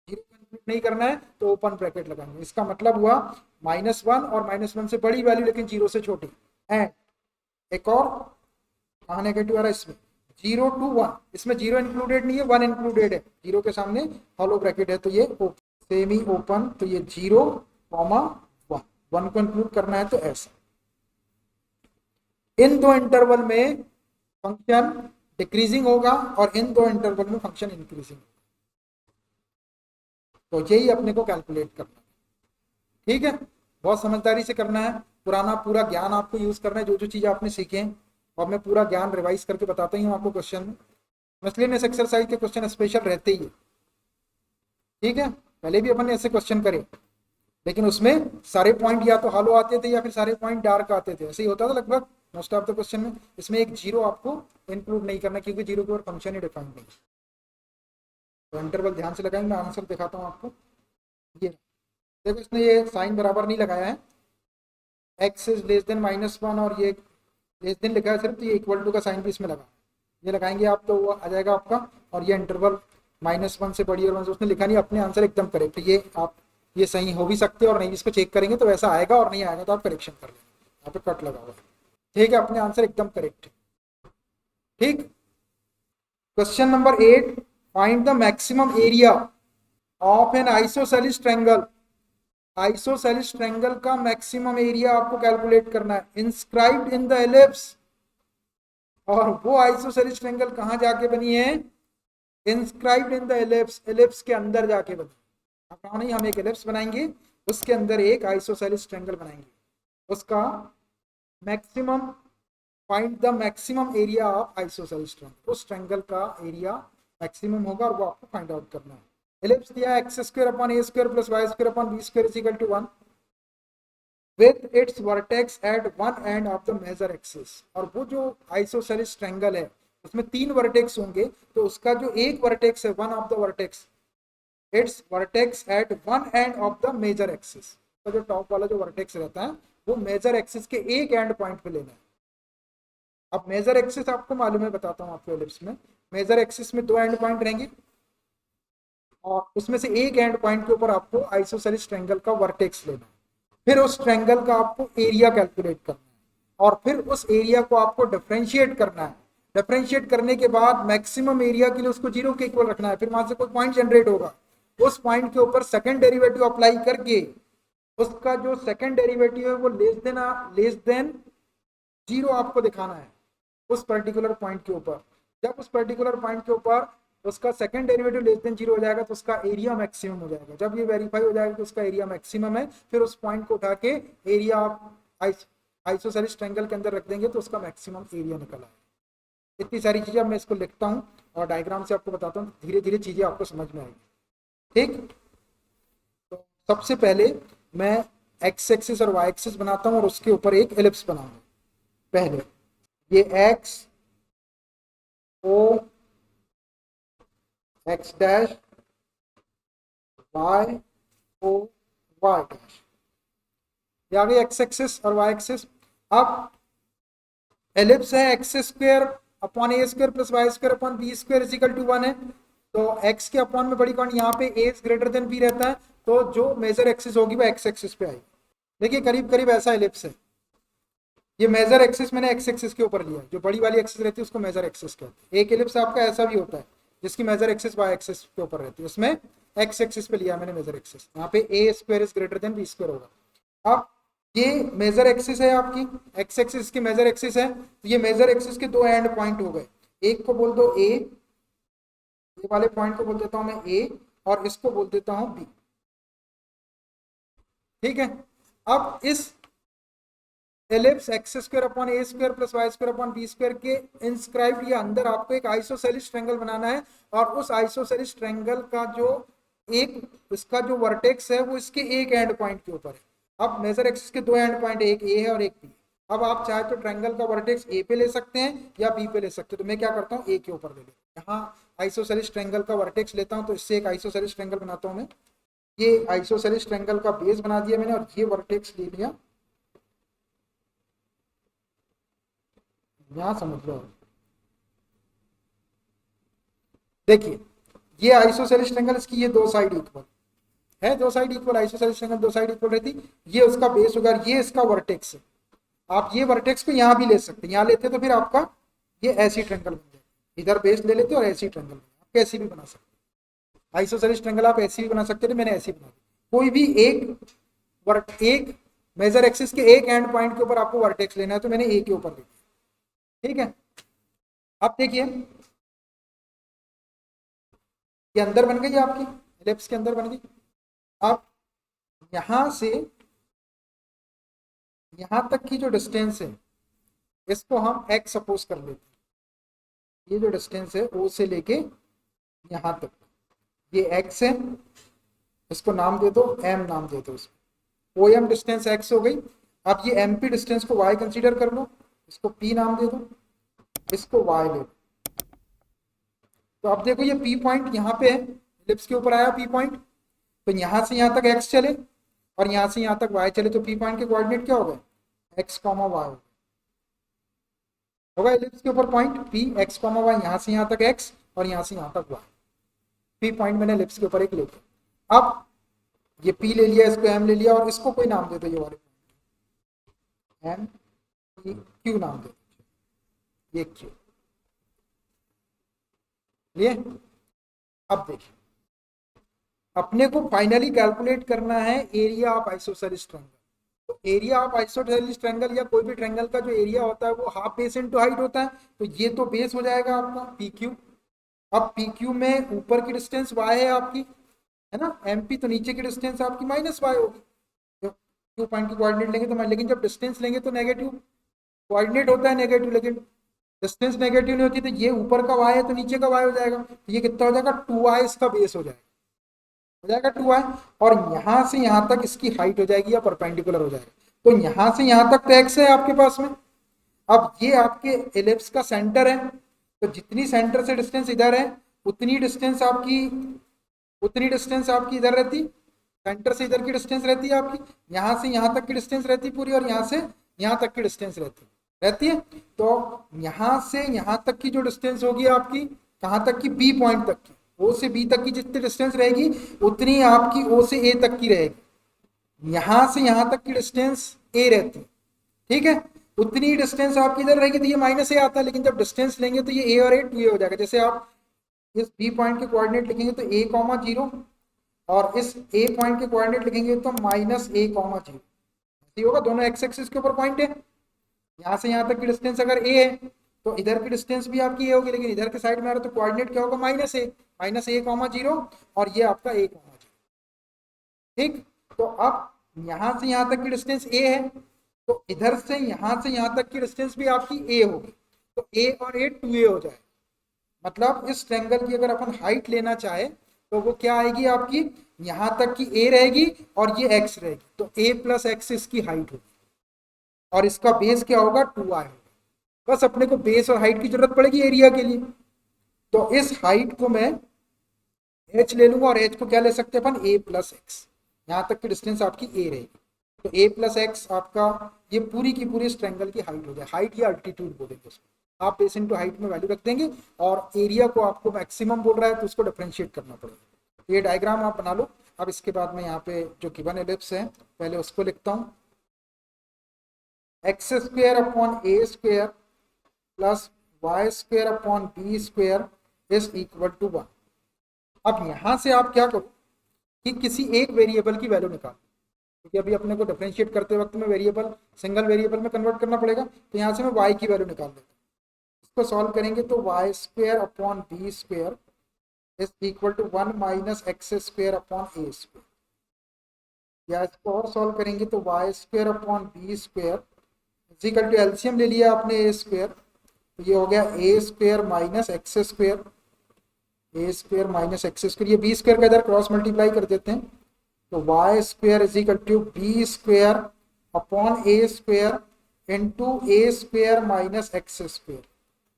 को इंक्लूड नहीं करना है तो ओपन ब्रैकेट लगाएंगे। इसका मतलब हुआ -1 और -1 से बड़ी वैल्यू लेकिन 0 से छोटी। एंड एक और कहाँ नेगेटिव आ रहा है इसमें, 0 to 1, इसमें 0 इंक्लूडेड नहीं है, 1 इंक्लूडेड है, 0 के सामने हॉलो ब्रैकेट है, तो ये सेमी ओपन, तो ये 0 कॉमा 1 को इंक्लूड करना है तो ऐसा। इन दो इंटरवल में फंक्शन डिक्रीजिंग होगा और इन दो इंटरवल में फंक्शन इंक्रीजिंग, तो यही अपने को कैलकुलेट करना है, ठीक है। बहुत समझदारी से करना है, पुराना पूरा ज्ञान आपको यूज करना है, जो जो चीज आपने सीखे हैं, और मैं पूरा ज्ञान रिवाइज करके बताता ही हूँ आपको क्वेश्चन में। मिसलेनियस एक्सरसाइज के क्वेश्चन स्पेशल रहते ही है, ठीक है। पहले भी अपन ने ऐसे क्वेश्चन करे, लेकिन उसमें सारे पॉइंट या तो हॉलो आते थे या फिर सारे पॉइंट डार्क आते थे, ऐसे ही होता था लगभग मोस्ट ऑफ द क्वेश्चन में। इसमें एक 0 आपको इंक्लूड नहीं करना क्योंकि 0 के ऊपर फंक्शन ही डिफाइन नहीं। तो इंटरवल ध्यान से लगाएंगे, मैं आंसर दिखाता हूँ आपको। ये देखो इसने ये साइन बराबर नहीं लगाया है, x इज लेस देन -1 और ये लेस देन लिखा है सिर्फ, तो ये इक्वल टू का साइन भी इसमें लगा, ये लगाएंगे आप तो वो आ जाएगा आपका। और ये इंटरवल -1 से बड़ी और 1 से, उसने लिखा नहीं, अपने आंसर एकदम करेक्ट। ये आप ये सही हो भी सकते हैं और नहीं, इसको चेक करेंगे तो वैसा आएगा, और नहीं आएगा तो आप करेक्शन कर लेंगे, यहाँ पे कट लगा हुआ है, ठीक है। अपने आंसर एकदम करेक्ट है, ठीक। Question number 8, find the maximum area of N isosceles triangle. Isosceles triangle का मैक्सिमम एरिया आपको कैलकुलेट करना है, इंस्क्राइब्ड इन द एलिप्स। और वो आइसोसेलिस ट्रायंगल कहां जाके बनी है, inscribed in the ellipse, ellipse के अंदर जाके बताओ नहीं, हम एक एलिप्स बनाएंगे, उसके अंदर एक आइसोसेलिस ट्रायंगल बनाएंगे, उसका maximum, find the maximum area of isosceles triangle, उस ट्रायंगल का एरिया मैक्सिमम होगा और वो आपको फाइंड आउट करना है। एलिप्स दिया x square upon a square plus y square upon b square is equal to 1 with its vertex at one end of the major axis, और वो जो आइसोसेलिस ट्रायंगल है उसमें 3 वर्टेक्स होंगे, तो उसका जो एक वर्टेक्स है, one of the vertex, its vertex at one end of the major axis, तो जो टॉप वाला जो वर्टेक्स रहता है वो मेजर एक्सिस के एक एंड पॉइंट पे लेना है। अब मेजर एक्सिस आपको मालूम है, बताता हूँ आपको एलिप्स में, मेजर एक्सिस में 2 एंड पॉइंट रहेंगे और उसमें से एक एंड पॉइंट के ऊपर आपको आइसोसेलिस ट्रायंगल का वर्टेक्स लेना है, फिर उस ट्रायंगल का आपको एरिया कैलकुलेट करना है और फिर उस एरिया को आपको डिफरेंशिएट करना है। डिफरेंशिएट करने के बाद मैक्सिमम एरिया के लिए उसको 0 के इक्वल रखना है, फिर वहां से कोई पॉइंट जनरेट होगा, उस पॉइंट के ऊपर सेकंड डेरिवेटिव अप्लाई करके उसका जो सेकंड डेरिवेटिव है वो लेस देन 0 आपको दिखाना है उस पर्टिकुलर पॉइंट के ऊपर। जब उस पर्टिकुलर पॉइंट के ऊपर उसका सेकंड डेरिवेटिव लेस देन 0 हो जाएगा तो उसका एरिया मैक्सिमम हो जाएगा। जब ये वेरीफाई हो जाएगा कि उसका एरिया मैक्सिमम है, फिर उस पॉइंट को उठा के एरिया आइसोसेलिस ट्रायंगल के अंदर रख देंगे तो उसका मैक्सिमम एरिया निकल आएगा। इतनी सारी चीजें अब मैं इसको लिखता हूँ और डायग्राम से आपको बताता हूँ, धीरे धीरे चीजें आपको समझ में आएगी। ठीक, तो सबसे पहले मैं एक्स एक्सिस और वाई एक्सिस बनाता हूँ और उसके ऊपर एक एलिप्स बनाऊंगा। पहले ये x o x dash y o y dash, ये आ गई एक्स एक्सिस और वाई एक्सिस। अब एलिप्स है x square upon a square plus y square upon b square is equal to 1 है, तो x के अपॉन में बड़ी कौन, यहाँ पे a ग्रेटर देन b रहता है, तो जो मेजर एक्सिस होगी वो एक्स एक्सिस पे आएगी। देखिए करीब करीब ऐसा एलिप्स है, ये मेजर एक्सिस मैंने एक्स एक्सिस के ऊपर लिया, जो बड़ी वाली एक्सिस रहती है उसको मेजर एक्सिस कहते हैं। एक एलिप्स आपका ऐसा भी होता है जिसकी मेजर एक्सिस वाई एक्सिस के ऊपर रहती है, उसमें एक्स एक्सिस पे लिया मैंने मेजर एक्सिस, यहाँ पे a square is greater than b square होगा। अब ये मेजर एक्सिस है आपकी, एक्स एक्सिस की मेजर एक्सिस है, तो ये मेजर एक्सिस के 2 एंड पॉइंट हो गए, एक को बोल दो ए, ये वाले पॉइंट को बोल देता हूं मैं ए और इसको बोल देता हूं बी। ठीक है, अब इस ellipse x square upon a square plus y square upon b square के इंस्क्राइब्ड या अंदर आपको एक आइसोसेलिस ट्रायंगल बनाना है और उस आइसोसेलिस ट्रायंगल का जो एक इसका जो वर्टेक्स है वो इसके एक एंड पॉइंट के ऊपर है। अब मेजर एक्सिस के 2 एंड पॉइंट, एक ए है और एक बी। अब आप चाहे तो ट्रायंगल का वर्टेक्स ए पे ले सकते हैं या बी पे ले सकते हैं, तो मैं क्या करता हूँ ए के ऊपर ले लेता हूँ। यहाँ आइसोसेलिस ट्रायंगल का वर्टेक्स लेता हूँ तो इससे एक आइसोसेलिस ट्रायंगल बनाता हूँ मैं, ये आइसोसेलिस ट्रायंगल का बेस बना दिया मैंने और ये वर्टेक्स ले लिया, यहां समझ लो। देखिए ये आइसोसेलिस ट्रायंगल, इसकी ये 2 साइड इक्वल है, 2 side equal, isosceles triangle 2 side equal रहती, ये उसका बेस होगा, ये इसका वर्टेक्स है। आप ये वर्टेक्स को यहाँ भी ले सकते हैं, यहाँ लेते तो फिर आपका ये ऐसी ट्रायंगल बन जाए, इधर बेस ले लेते और ऐसी ट्रायंगल आप कैसी भी बना सकते हैं। आइसोसेलिस ट्रायंगल आप ऐसी भी बना सकते थे, मैंने ऐसी बना दी। कोई भी एक मेजर एक्सिस के एक एंड पॉइंट के ऊपर आपको वर्टेक्स लेना है तो मैंने ए के ऊपर ले लिया। ठीक है, अब देखिए ये अंदर बन गई आपकी, एलिप्स के अंदर बन गई। अब यहां से यहां तक की जो डिस्टेंस है इसको हम x सपोज कर लेते हैं, ये जो डिस्टेंस है o से लेके यहां तक ये x है, इसको नाम दे दो m, नाम दे दो इसको, OM डिस्टेंस x हो गई। अब ये MP डिस्टेंस को y कंसीडर कर लो, इसको P नाम दे दो, इसको y ले लो। तो अब देखो ये P पॉइंट यहाँ पे है, एलिप्स के ऊपर आया P पॉइंट, तो यहां से यहां तक x चले और यहां से यहां तक y चले, तो P पॉइंट के कोऑर्डिनेट क्या हो गए, x, y होगा एलिप्स के ऊपर पॉइंट P, x, y, यहां से यहां तक x और यहां से यहां तक y। P पॉइंट मैंने एलिप्स के ऊपर एक ले लिया। अब ये P ले लिया, इसको M ले लिया और इसको कोई नाम दे दो, ये वाले M, Q नाम दे दो, ये Q लिए। अब देखिए अपने को फाइनली कैलकुलेट करना है एरिया ऑफ आइसोसेलिस ट्रायंगल। तो एरिया ऑफ आइसोसेलिस ट्रायंगल या कोई भी ट्रायंगल का जो एरिया होता है वो हाफ बेस इनटू हाइट होता है, तो ये तो बेस हो जाएगा आपका पी क्यू, अब पी क्यू में ऊपर की डिस्टेंस वाई है आपकी, है ना, एम पी, तो नीचे की डिस्टेंस आपकी माइनस वाई होगी। जब क्यू पॉइंट की कोऑर्डिनेट लेंगे तो लेकिन जब डिस्टेंस लेंगे तो नेगेटिव कोऑर्डिनेट होता है नेगेटिव, लेकिन डिस्टेंस नेगेटिव नहीं होती, तो ये ऊपर का वाई है तो नीचे का वाई हो जाएगा, तो ये कितना हो जाएगा 2y इसका बेस हो जाएगा 2y। और यहां से यहां तक इसकी हाइट हो जाएगी या परपेंडिकुलर हो जाएगा, तो यहां से यहां तक तो x है आपके पास में। अब ये आपके एलिप्स का सेंटर है, तो जितनी सेंटर से डिस्टेंस इधर है उतनी डिस्टेंस आपकी इधर रहती, सेंटर से इधर की डिस्टेंस रहती है आपकी, यहां से यहां तक की डिस्टेंस रहती है पूरी, और यहां से यहां तक की डिस्टेंस रहती है। तो यहां से यहां तक की जो डिस्टेंस होगी आपकी, कहां तक की, बी पॉइंट तक की, ओ से बी तक की जितनी डिस्टेंस रहेगी उतनी आपकी ओ से ए तक की रहेगी। यहां से यहां तक की डिस्टेंस ए रहती है, ठीक है, उतनी डिस्टेंस आपकी इधर रहेगी, तो ये माइनस ए आता है, लेकिन जब डिस्टेंस लेंगे तो ये ए और ए 2a हो जाएगा। जैसे आप इस बी पॉइंट के कोऑर्डिनेट लिखेंगे तो a कॉमा 0, और इस ए पॉइंट के कोऑर्डिनेट लिखेंगे तो माइनस ए कॉमा 0 होगा, दोनों एक्स एक्सिस के ऊपर पॉइंट है। यहाँ से यहाँ तक की डिस्टेंस अगर ए है तो इधर की डिस्टेंस भी आपकी ए होगी, लेकिन इधर के साइड में आ रहा है तो कोऑर्डिनेट क्या होगा, माइनस ए कॉमा 0, और ये आपका ए कॉमा 0, ठीक। तो अब यहाँ से यहाँ तक की डिस्टेंस ए है, तो इधर से यहाँ तक की डिस्टेंस भी आपकी ए होगी, तो ए और ए 2a हो जाए। मतलब इस ट्रायंगल की अगर अपन हाइट लेना चाहे तो वो क्या आएगी आपकी, यहां तक की a रहेगी और ये x रहेगी, तो a प्लस एक्स इसकी हाइट होगी, और इसका बेस क्या होगा 2y होगा। बस अपने को बेस और हाइट की जरूरत पड़ेगी एरिया के लिए, तो इस हाइट को मैं h ले लूंगा, और h को क्या ले सकते हैं अपन, a प्लस एक्स, यहाँ तक की डिस्टेंस आपकी a रहेगी, तो a प्लस एक्स आपका ये पूरी की पूरी इस ट्रायंगल की हाइट हो जाए। हाइट या अल्टीट्यूड बोलेंगे उसको, आप बेस इनटू हाइट में वैल्यू रख देंगे, और एरिया को आपको मैक्सिमम बोल रहा है तो उसको डिफरेंशिएट करना पड़ेगा। ये डायग्राम आप बना लो। अब इसके बाद में यहाँ पे जो गिवन एलिप्स है पहले उसको लिखता हूँ, x square upon a square plus y square upon b square is equal to 1। अब यहाँ से आप क्या करो कि किसी एक वेरिएबल की वैल्यू निकालो, क्योंकि अभी अपने को डिफरेंशिएट करते वक्त में वेरिएबल सिंगल वेरिएबल में कन्वर्ट करना पड़ेगा, तो यहाँ से मैं y की वैल्यू निकाल देता हूँ। इसको सॉल्व करेंगे तो y square upon b square is equal to 1 minus x square upon a square, या इसको और सॉल्व करेंगे तो y square upon b square is equal to, LCM ले लिया आपने ए स्क्वेयर, तो ये हो गया a square minus x square, a square minus x square, ये बी स्क्वेयर का इधर क्रॉस मल्टीप्लाई कर देते हैं, तो y square is equal to B square upon a square into A square minus x square,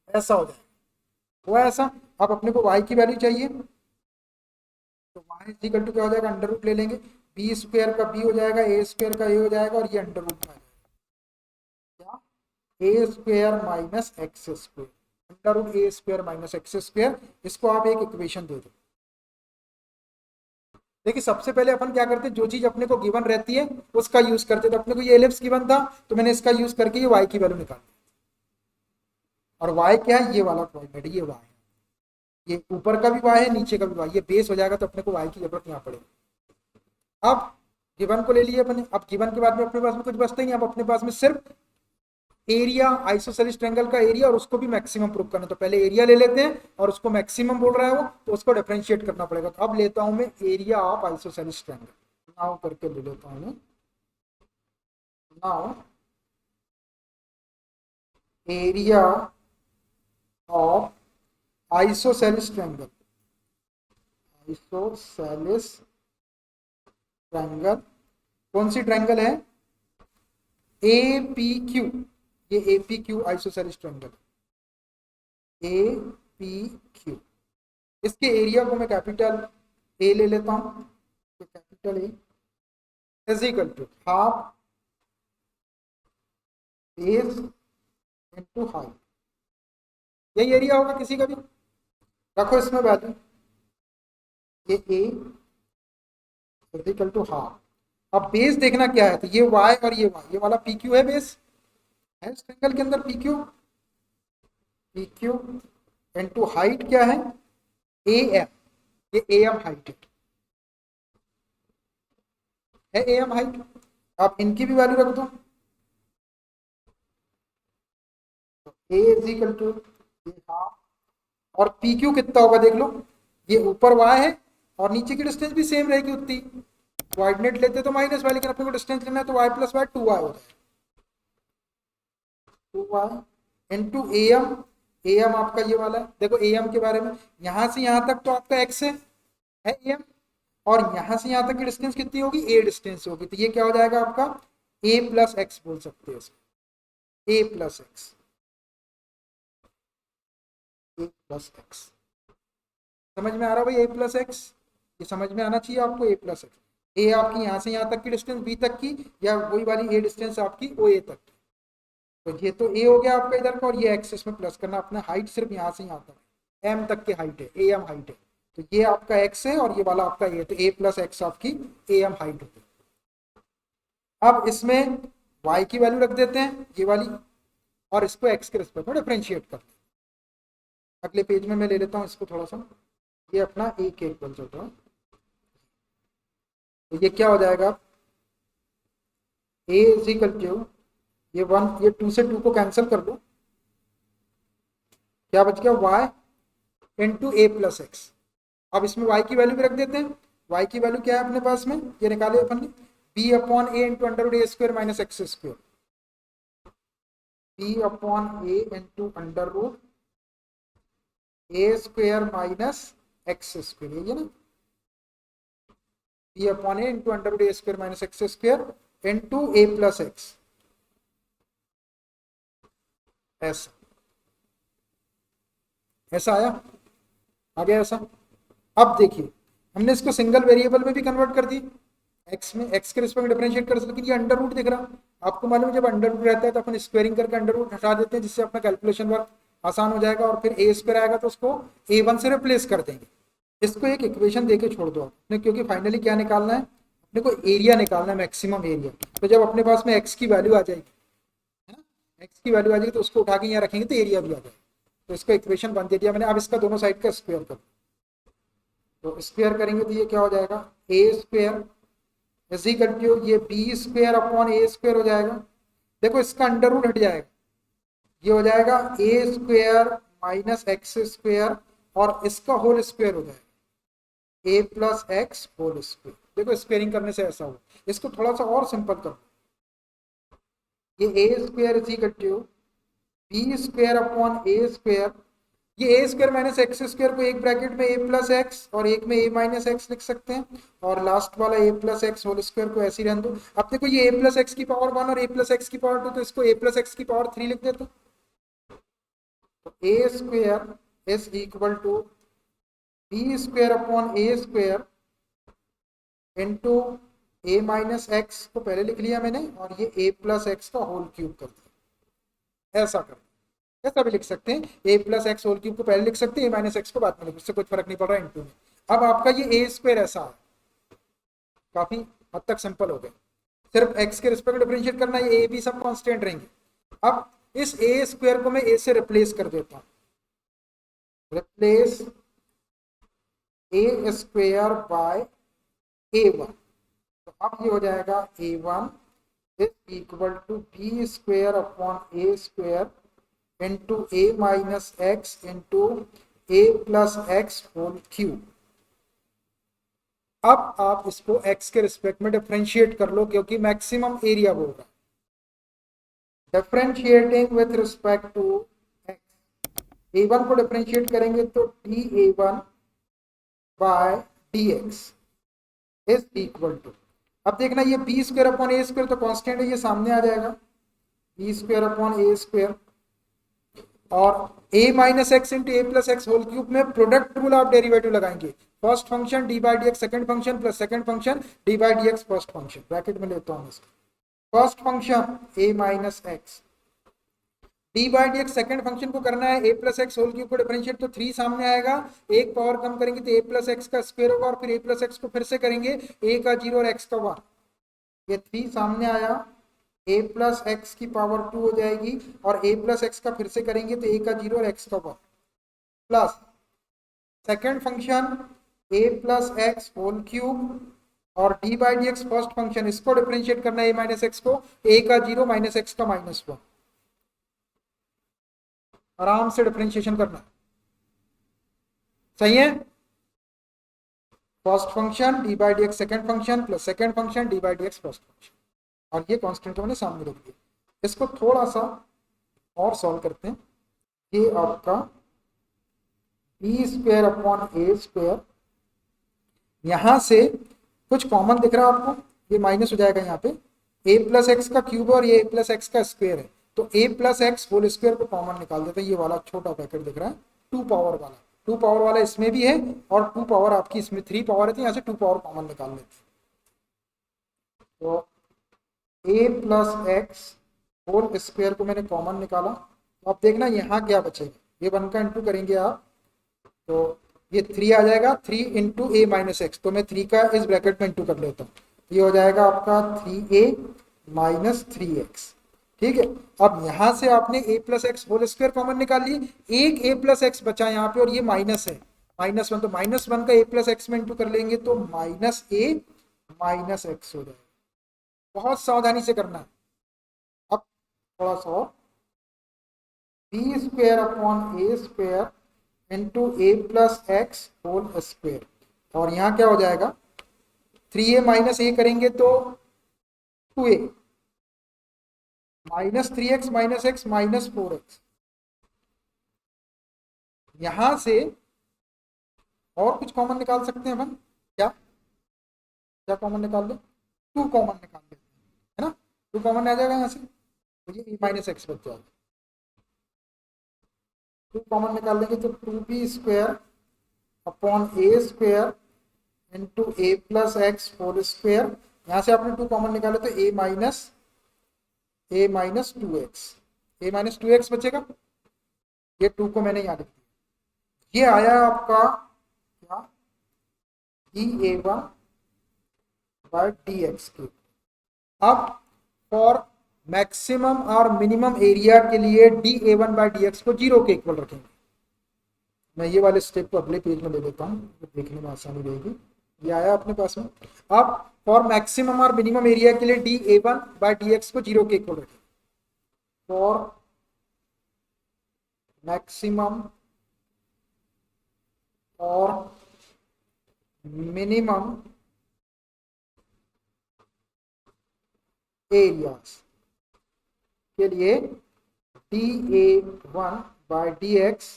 ऐसा हो जाएगा। हुआ ऐसा। अब अपने को y की वैल्यू चाहिए, तो y इज इक्वल टू क्या हो जाएगा, अंडर रूट ले लेंगे, बी स्क्वेयर का b हो जाएगा, ए स्क्वेयर का a हो जाएगा, और ये अंडर रूट में आ जाएगा क्या, a square minus x square, under root a square minus x square. इसको आप एक इक्वेशन दे दो। देखिए सबसे पहले अपन क्या करते हैं, जो चीज अपने को गिवन रहती है उसका यूज करते, तो अपने को ये एलिप्स गिवन था तो मैंने इसका यूज करके ये y की वैल्यू निकाल दी, और y क्या है, ये वाला कोऑर्डिनेट, ये y है, ये ऊपर का भी y है नीचे का भी y, ये बेस हो जाएगा, तो अपने को y की जरूरत यहाँ पड़ेगी। अब गिवन को ले लिए अपने, अब गिवन के बाद में अपने पास में कुछ बचता ही नहीं, अब अपने पास में सिर्फ एरिया, आइसोसेलेस ट्रायंगल का एरिया, और उसको भी मैक्सिमम प्रूव करना, तो पहले एरिया ले लेते हैं, और उसको मैक्सिमम बोल रहा है वो, तो उसको डिफरेंशिएट करना पड़ेगा। तो अब लेता हूं मैं area of isosceles triangle, now करके ले लेता हूं मैं, now area of isosceles triangle, isosceles triangle कौन सी ट्रायंगल है, ए पी क्यू, ये A P Q isosceles triangle, A P Q. इसके एरिया को मैं कैपिटल ए ले लेता हूं, तो capital A is equal to half base into height, यही एरिया होगा किसी का भी, रखो इसमें वैल्यू, ये A is equal to half. अब बेस देखना क्या है, तो ये y और ये y, ये वाला PQ है, बेस है इस ट्रायंगल के अंदर PQ इनटू हाइट क्या है AM, ये AM हाइट है AM हाइट। आप इनकी भी वैल्यू रख दो, A is equal to half और पी क्यू कितना होगा देख लो, ये ऊपर वाई है और नीचे की डिस्टेंस भी सेम रहेगी उतनी, कोऑर्डिनेट लेते तो माइनस वाई, लेकिन अपने को डिस्टेंस लेना है तो वाई प्लस वाई 2y होता है, 2y इंटू एम, एम आपका ये वाला है, देखो एम के बारे में, यहां से यहां तक तो आपका एक्स है एम, और यहां से यहां तक की डिस्टेंस कितनी होगी, ए डिस्टेंस होगी, तो ये क्या हो जाएगा आपका ए प्लस एक्स बोल सकते हैं इसको, a plus x, A plus x. समझ में आ रहा है भाई, ए प्लस एक्स, ये समझ में आना चाहिए आपको, ए प्लस एक्स, ए आपकी यहां से यहां तक की डिस्टेंस बी तक की, या वही वाली ए डिस्टेंस आपकी ओ ए तक की, तो ये तो ए हो गया आपका इधर का, और ये एक्स इसमें प्लस करना, अपना हाइट सिर्फ यहाँ से यहाँ तक एम तक की हाइट है, ए एम हाइट है, तो ये आपका एक्स है और ये वाला आपका ए, तो ए प्लस एक्स आपकी ए एम हाइट होगी। अब इसमें y की वैल्यू रख देते हैं ये वाली, और इसको x के रिस्पेक्ट में डिफरेंशिएट करते हैं। अगले पेज में मैं ले लेता हूँ इसको थोड़ा सा, ये अपना ए के इक्वल होता है, तो ये क्या हो जाएगा, a इज इक्वल टू, ये 1, ये 2 से 2 को कैंसिल कर दो, क्या बच गया y into a plus x. अब इसमें y की वैल्यू भी रख देते हैं, y की वैल्यू क्या है अपने पास में, ये निकाले अपन ने, b upon a into under root a square minus x square, b upon a into under root a square minus x square, ये ना, b upon a into under root a square minus x square into a plus x, ऐसा, ऐसा आया, आ गया ऐसा। अब देखिए हमने इसको सिंगल वेरिएबल में भी कन्वर्ट कर दी, एक्स में, एक्स के रिस्पेक्ट में डिफरेंशिएट कर सकते, लेकिन ये अंडर रूट दिख रहा, आपको मालूम है जब अंडर रूट रहता है तो अपन स्क्वायरिंग करके अंडर रूट हटा देते हैं, जिससे अपना कैलकुलेशन वर्क आसान हो जाएगा, और फिर ए स्क्वायर आएगा तो उसको a1 से रिप्लेस कर देंगे। इसको एक इक्वेशन देके छोड़ दो आपने, क्योंकि फाइनली क्या निकालना है अपने को, एरिया निकालना है, मैक्सिमम एरिया। तो जब अपने पास में एक्स की वैल्यू आ जाएगी, है ना, एक्स की वैल्यू आ जाएगी तो उसको उठा के यहाँ रखेंगे तो एरिया भी आ जाएगा, तो इसको इक्वेशन बन दे दिया मैंने। अब इसका दोनों साइड का स्क्वायर कर, तो स्क्वायर करेंगे तो ये क्या हो जाएगा, ए स्क्वायर इज इक्वल टू, ये b square upon a square हो जाएगा, देखो इसका अंडर रूट हट जाएगा, ये हो जाएगा ए स्क्वायर माइनस एक्स स्क्वायर, और इसका होल स्क्वायर हो जाएगा ए प्लस एक्स होल स्क्वायर। देखो स्क्वायरिंग करने से ऐसा हो, इसको थोड़ा सा और सिंपल करो, ये a square is equal to b square upon a square, ये a square minus x square को एक ब्रैकेट में ए प्लस एक्स और एक में ए माइनस एक्स लिख सकते हैं, और लास्ट वाला a plus x whole square को ऐसे ही रहने दो। अब देखो ये ए प्लस एक्स की पावर 1 और ए प्लस एक्स की पावर 2, तो इसको ए प्लस एक्स की पावर 3 लिख देते, तो a square is equal to b square upon a square into a minus x को पहले लिख लिया मैंने, और ये ए प्लस एक्स का होल क्यूब कर दिया, ऐसा कर, ऐसा भी लिख सकते हैं, ए प्लस एक्स होल क्यूब को पहले लिख सकते हैं, ए माइनस एक्स को बाद में लिख, उससे कोई फर्क नहीं पड़ रहा इंटू में। अब आपका ये ए स्क्वायर ऐसा है, काफी हद तक सिंपल हो गया, सिर्फ एक्स के रिस्पेक्ट डिफरेंशिएट करना है, ए बी सब कांस्टेंट रहेंगे। अब इस ए स्क्वायर को मैं ए से रिप्लेस कर देता हूं, replace A square by a1, तो अब ये हो जाएगा a1 is equal to b square upon a square into a minus x into a plus x whole cube. अब आप इसको x के रिस्पेक्ट में डिफरेंशिएट कर लो, क्योंकि मैक्सिमम एरिया बोल रहा है, differentiating with respect to x, a1 को डिफरेंशिएट करेंगे तो dA1 by dx is equal to, अब देखना ये b square upon a square तो कांस्टेंट है, ये सामने आ जाएगा, b square upon a square, और a minus x into a plus x whole cube में प्रोडक्ट रूल आप डेरिवेटिव लगाएंगे, first function d by d x second function plus second function d by d x first function, bracket में लेता हूँ इसको, first function a minus x D by d x, second function को करना है ए प्लस एक्स होल क्यूब को डिफरेंशिएट, तो 3 सामने आएगा, एक पावर कम करेंगे तो ए प्लस एक्स का स्क्वायर होगा, और फिर ए प्लस एक्स को फिर से करेंगे, ए का 0 और एक्स का 1, ये 3 सामने आया, ए प्लस एक्स की पावर 2 हो जाएगी, और ए प्लस एक्स का फिर से करेंगे तो ए का 0 और एक्स का 1, प्लस सेकेंड फंक्शन ए प्लस एक्स होल क्यूब, और d by d x first function, इसको डिफरेंशिएट करना है ए माइनस एक्स को, ए का 0 माइनस एक्स का -1, आराम से डिफरेंशिएशन करना है। सही है। First function d by d x second function plus second function d by d x first function, और ये कांस्टेंट को मैंने सामने रख दिया। इसको थोड़ा सा और सॉल्व करते हैं। ये आपका B square upon a square, यहां से कुछ कॉमन दिख रहा है आपको, ये माइनस हो जाएगा यहाँ पे, ए प्लस एक्स का क्यूब और ये ए प्लस एक्स का स्क्वायर है, तो ए प्लस एक्स होल स्क्वायर को कॉमन निकाल देते हैं। ये वाला छोटा ब्रैकेट दिख रहा है, टू पावर वाला, टू पावर वाला इसमें भी है और टू पावर आपकी इसमें थ्री पावर है, तो यहाँ से टू पावर कॉमन निकाल लेते हैं। तो ए प्लस एक्स होल स्क्वायर को मैंने कॉमन निकाला, तो आप देखना यहाँ क्या बचेगा, ये 1 का इंटू करेंगे आप तो ये 3 आ जाएगा, 3 इंटू ए माइनस एक्स, तो मैं 3 का इस ब्रैकेट में इंटू कर लेता हूँ, ये हो जाएगा आपका 3a माइनस 3x। ठीक है, अब यहां से आपने a plus x whole square common निकाल लिए, एक a प्लस एक्स बचा यहाँ पे और ये माइनस है, -1, तो -1 का a प्लस एक्स में इंटू कर लेंगे तो माइनस a माइनस एक्स हो जाएगा। बहुत सावधानी से करना है। अब थोड़ा सा और, B square upon a square into a plus x whole square, और यहाँ क्या हो जाएगा 3a माइनस ए करेंगे तो 2a minus 3x minus x minus 4x। यहां से और कुछ कॉमन निकाल सकते हैं अपन, क्या क्या कॉमन निकाल ले, 2 कॉमन निकाल लेते हैं, है ना, 2 कॉमन आ जाएगा यहाँ से, तो ये e माइनस एक्स बच जाएगा। 2 कॉमन निकाल लेंगे तो 2b square upon a square into a plus x whole square, यहाँ से आपने 2 कॉमन निकाले तो a minus 2x, a minus 2x बचेगा, ये 2 को मैंने यहाँ लिख दिया। ये आया आपका क्या, dA1 बाय dx क्यूब। अब फॉर मैक्सिमम और मिनिमम एरिया के लिए dA1 बाय dx को 0 के इक्वल रखेंगे। मैं ये वाले स्टेप को अगले पेज में ले लेता हूँ, देखने में आसानी रहेगी। ये आया अपने पास में। अब फॉर मैक्सिमम और मिनिमम एरिया के लिए dA1 बाय dx को 0 के इक्वल रखें। फॉर मैक्सिमम और मिनिमम एरियाज के लिए dA1 by dx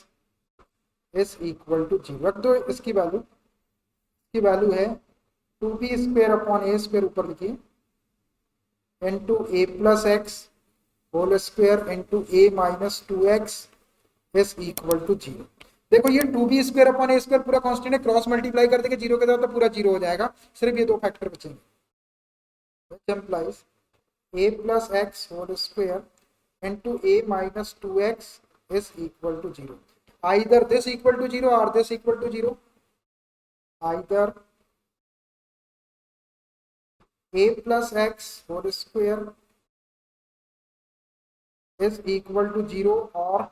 is equal to 0 रख दो। इसकी वैल्यू है 2b square upon a square ऊपर लिखिए into a plus x whole square into a minus 2x is equal to 0। देखो ये 2b square upon a square पूरा कांस्टेंट है, क्रॉस मल्टीप्लाई कर देंगे 0 के साथ तो पूरा 0 हो जाएगा, सिर्फ ये 2 फैक्टर बचेंगे, which implies a plus x whole square into a minus 2x is equal to 0. Either this equal to 0 or this equal to 0. Either a plus x whole square is equal to 0 or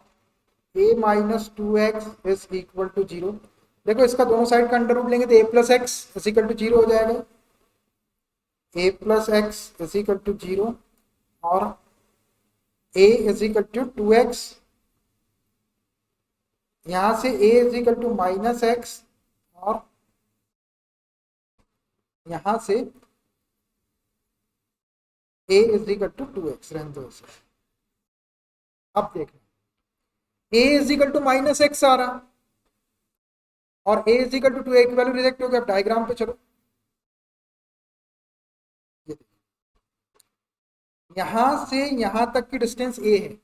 a minus 2x is equal to 0. देखो इसका दोनों साइड का अंडर रूट लेंगे तो a plus x is equal to 0 हो जाएगा, a plus x is equal to 0 और a is equal to 2x, यहां से a is equal to minus x और यहां से a is equal to 2x रहने दो इसे। अब देखना a is equal to minus x आ रहा और a is equal to 2a की वैल्यू रिजेक्ट हो गया। अब डायग्राम पे चलो, यहां से यहां तक की डिस्टेंस a है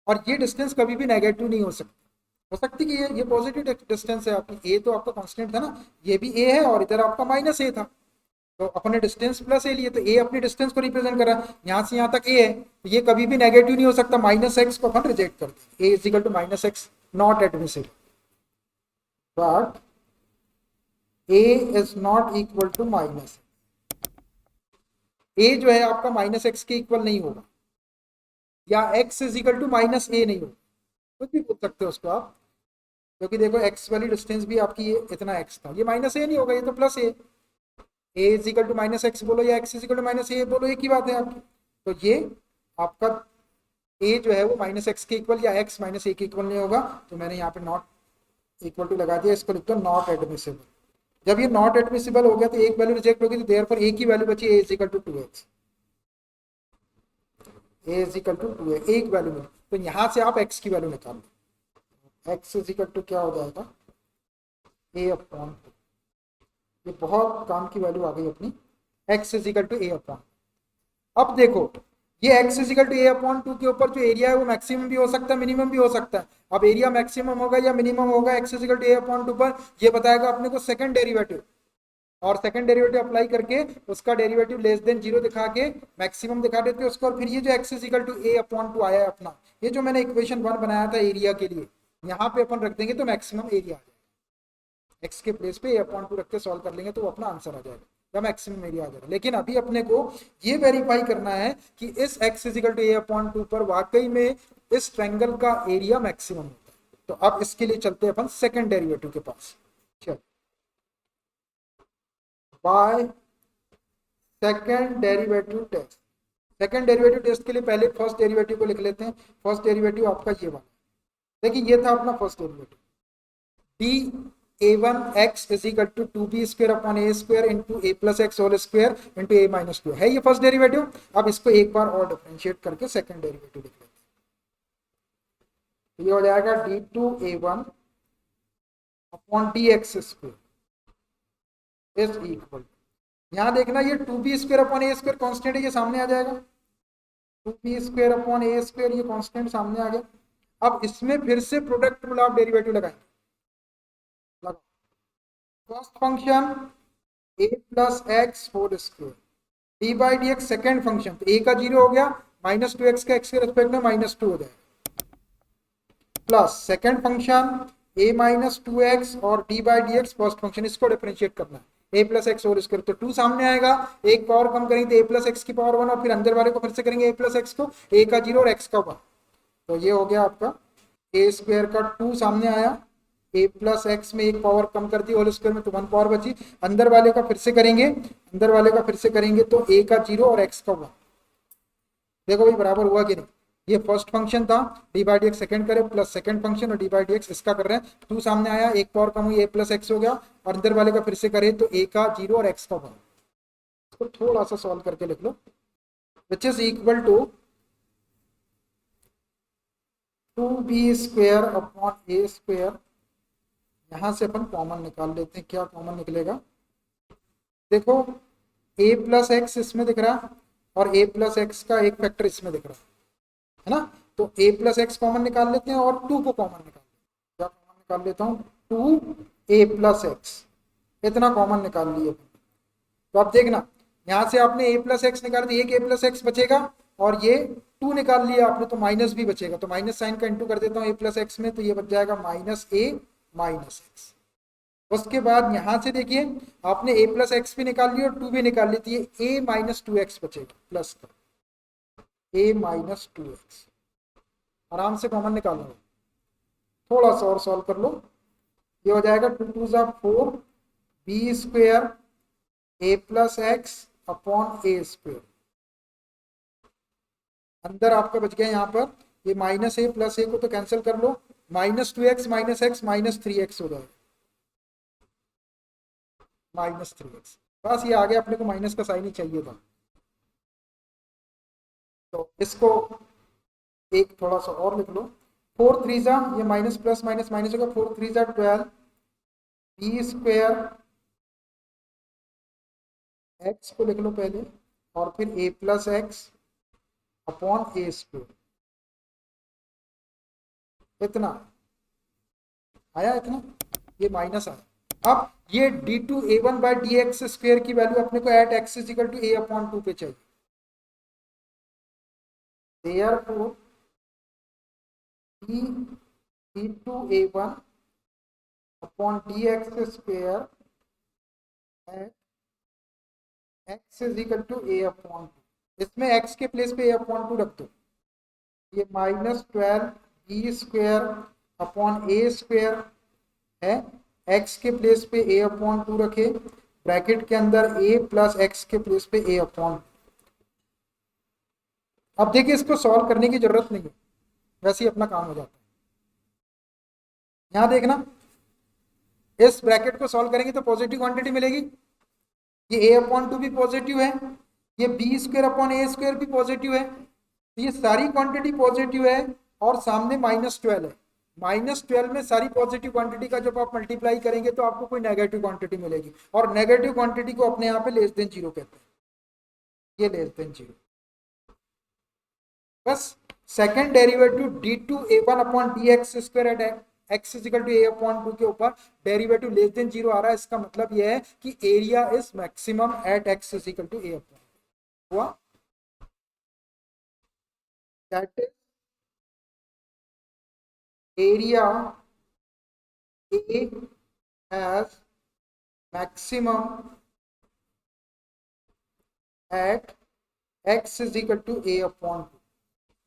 और ये डिस्टेंस कभी भी नेगेटिव नहीं हो सकती कि ये पॉजिटिव डिस्टेंस है आपकी। a तो आपका कांस्टेंट था ना, ये भी a है और इधर आपका माइनस a था, तो अपने डिस्टेंस प्लस a लिए तो a अपनी डिस्टेंस को रिप्रेजेंट कर रहा है, यहां से यहां तक a है तो ये कभी भी नेगेटिव नहीं हो सकता, माइनस एक्स को अपन रिजेक्ट कर देंगे, a is equal to minus x not admissible, but a is not equal to minus, a जो है आपका माइनस एक्स के इक्वल नहीं होगा या x is equal to minus a नहीं होगा, कुछ भी पूछ सकते हो उसको आप, क्योंकि देखो x वाली डिस्टेंस भी आपकी ये इतना x था, ये माइनस a नहीं होगा, ये तो plus a is equal to minus x बोलो या x is equal to minus a बोलो, एक ही बात है आपकी। तो ये आपका a जो है वो माइनस एक्स के इक्वल या x माइनस a के इक्वल नहीं होगा, तो मैंने यहाँ पे नॉट इक्वल टू लगा दिया, इसको लिखते हो नॉट एडमिसिबल। जब ये नॉट एडमिसिबल हो गया तो एक वैल्यू रिजेक्ट होगी, तो देयरफॉर एक ही वैल्यू बची, a is equal to 2x, a is equal to 2x, एक वैल्यू मिली। तो यहां से आप x की वैल्यू निकाल लो, x इज इक्वल टू क्या हो जाएगा, a अपॉन 2। ये बहुत काम की वैल्यू आ गई अपनी, x is equal to a upon. अब देखो ये x is equal to a upon 2 के ऊपर जो एरिया है वो मैक्सिमम भी हो सकता है, मिनिमम भी हो सकता है। अब एरिया मैक्सिमम होगा या मिनिमम होगा x is equal to a upon 2 पर, ये बताएगा अपने को सेकंड डेरिवेटिव। और सेकंड डेरिवेटिव अप्लाई करके उसका डेरिवेटिव लेस देन 0 दिखा के मैक्सिमम दिखा देते हैं उसको। और फिर ये जो x is equal to a upon 2 आया है अपना, ये जो मैंने इक्वेशन 1 बनाया था एरिया के लिए, यहाँ पे अपन रख देंगे तो मैक्सिमम एरिया आ जाएगा। x के प्लेस पे a अपॉन 2 रख के सॉल्व कर लेंगे तो वो अपना आंसर आ जाएगा, या मैक्सिमम एरिया आ जाएगा। लेकिन अभी अपने को ये वेरीफाई करना है कि इस x is equal to a upon 2 पर वाकई में इस ट्रायंगल का एरिया मैक्सिमम होता है। तो अब इसके लिए चलते हैं अपन सेकंड डेरिवेटिव के पास। चल by second derivative test. Second derivative test के लिए पहले फर्स्ट डेरिवेटिव को लिख लेते हैं। फर्स्ट डेरिवेटिव आपका ये वाला, देखिए ये था अपना first derivative, d a1x is equal to 2b square upon a square into a plus x whole square into a minus 2 है ये फर्स्ट डेरिवेटिव। अब इसको एक बार और डिफरेंशिएट करके सेकंड डेरिवेटिव लिख लेते हैं। ये हो जाएगा d2a1 upon dx square is equal, यहाँ देखना ये 2b square upon a square constant है, ये सामने आ जाएगा, 2b square upon a square ये कांस्टेंट सामने आ गया। अब इसमें फिर से प्रोडक्ट रूल ऑफ डेरिवेटिव लगाएंगे। First function a plus x whole square d by d x, second function तो a का 0 हो गया, माइनस 2x का x के रेस्पेक्ट में माइनस 2 हो जाएगा, plus second function a minus 2x और d by d x first function, इसको डिफरेंशिएट करना है a plus x whole square, तो 2 सामने आएगा, एक पावर कम करेंगे तो a प्लस एक्स की पावर 1 और फिर अंदर वाले को फिर से करेंगे a प्लस एक्स को, a का 0 और x का 1, तो ये हो गया आपका a स्क्वायर का 2 सामने आया, a प्लस एक्स में एक पावर कम कर दी होल स्क्वायर में तो 1 पावर बची, अंदर वाले का फिर से करेंगे, अंदर वाले का फिर से करेंगे तो a का 0 और x का 1। देखो भाई बराबर हुआ कि नहीं, ये फर्स्ट फंक्शन था, D by d x second करे प्लस सेकेंड फंक्शन और डी बाई डी एक्स इसका कर रहे हैं, 2 सामने आया, एक पावर कम हुई a प्लस एक्स हो गया, और अंदर वाले का फिर से करे तो a का 0 और x का 1। इसको थोड़ा सा सॉल्व करके लिख लो, which is equal to 2b square upon a square, यहां से अपन कॉमन निकाल लेते हैं, क्या कॉमन निकलेगा, देखो a प्लस एक्स इसमें दिख रहा और a प्लस एक्स का एक फैक्टर इसमें दिख रहा है ना, तो a प्लस एक्स कॉमन निकाल लेते हैं और 2 को कॉमन निकाल लेते हैं, क्या कॉमन निकाल लेता हूँ 2a प्लस एक्स, इतना कॉमन निकाल लिए। तो आप देखना यहाँ से आपने a प्लस एक्स निकाल दिया, एक a प्लस एक्स बचेगा और ये 2 निकाल लिया आपने तो माइनस भी बचेगा, तो माइनस साइन का इंटू कर देता हूँ a प्लस एक्स में, तो ये बच जाएगा माइनस a माइनस एक्स। उसके बाद यहां से देखिए आपने a प्लस एक्स भी निकाल लिया और 2 भी निकाल ली, तो ये a माइनस 2x बचेगा, प्लस का a माइनस 2x, आराम से कॉमन निकाल लो, थोड़ा सा और सॉल्व कर लो, ये हो जाएगा 2 2 जा 4 b square a plus x upon a square, अंदर आपका बच गया यहाँ पर ये माइनस a प्लस a को तो कैंसिल कर लो, minus 2x minus x minus 3x हो जाएगा, माइनस 3x, बस ये आगे अपने को माइनस का साइन ही चाहिए था। तो इसको एक थोड़ा सा और लिख लो, 4 3 जा ये माइनस प्लस माइनस माइनस होगा, 4 3 जा 12 b स्क्वायर एक्स को लिख लो पहले और फिर a plus x upon a square, इतना आया, इतना ये माइनस आया। अब ये d2a1 by d x square की वैल्यू अपने को at x is equal to a upon 2 पे चाहिए, therefore d2a1 upon dx square at x is equal to a upon 2, इसमें x के प्लेस पे a अपॉन 2 रख दो, ये minus 12 b square upon a square है, x के प्लेस पे a अपॉन 2 रखे, ब्रैकेट के अंदर a प्लस एक्स के प्लेस पे a अपॉन। अब देखिए इसको सॉल्व करने की जरूरत नहीं है, वैसे ही अपना काम हो जाता है। यहाँ देखना इस ब्रैकेट को सॉल्व करेंगे तो पॉजिटिव क्वांटिटी मिलेगी। ये a अपॉन 2 भी पॉजिटिव है, ये b square upon a square भी पॉजिटिव है, तो ये सारी क्वांटिटी पॉजिटिव है और सामने -12 है। -12 में सारी पॉजिटिव क्वांटिटी का जब आप मल्टीप्लाई करेंगे तो आपको कोई नेगेटिव क्वांटिटी मिलेगी, और नेगेटिव क्वांटिटी को अपने यहाँ पे लेस देन जीरो कहते हैं, ये लेस देन जीरो। बस second derivative d2a1 upon dx square at x is equal to a upon 2 के ऊपर डेरिवेटिव लेस देन जीरो आ रहा है। इसका मतलब यह है कि area is maximum at x is equal to a upon हुआ। That is area a has maximum at x is equal to a upon 2।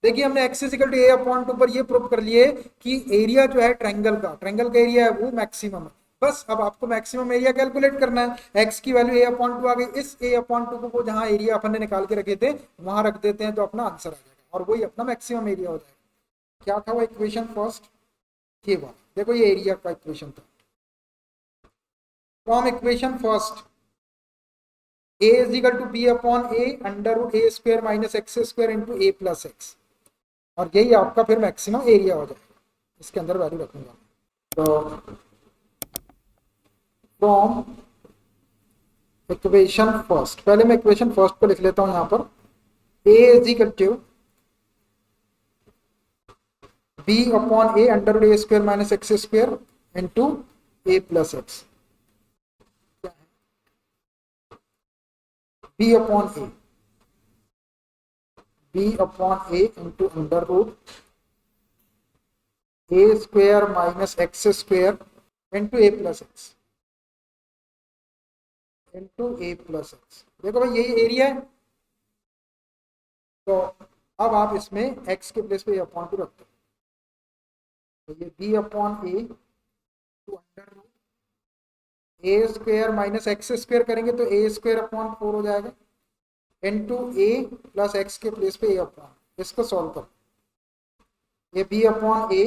देखिए हमने x is equal to a upon 2 पर ये प्रूव कर लिए कि एरिया जो है ट्रायंगल का एरिया है वो मैक्सिमम है। बस अब आपको मैक्सिमम एरिया कैलकुलेट करना है। x की वैल्यू a अपॉन 2 आ गई, इस a अपॉन 2 को जहां एरिया अपन ने निकाल के रखे थे वहां रख देते हैं तो अपना आंसर आ जाएगा और वही अपना मैक्सिमम एरिया हो जाएगा। क्या था वो इक्वेशन फर्स्ट, ये बात देखो, ये एरिया का इक्वेशन था। From equation first a is equal to b upon a under root a square minus x square into a plus x, और यही आपका फिर मैक्सिमम एरिया हो जाएगा। इसके अंदर वैल्यू रखूंगा। तो फ्रॉम इक्वेशन फर्स्ट, पहले मैं इक्वेशन फर्स्ट को लिख लेता हूं यहां पर, a is equal to b upon a under root a square minus x square into a plus x, b upon a into under root a square minus x square into a plus x into a plus x. देखो भाई यही एरिया है, तो अब आप इसमें x के प्लेस पे a अपॉन 2 रखते हो, तो ये b upon a to under root a square minus x square करेंगे तो ए स्क्वायर अपॉन 4 हो जाएगा इंटू ए प्लस एक्स के प्लेस पे ए अपॉन, इसको सॉल्व कर, ये बी अपॉन ए,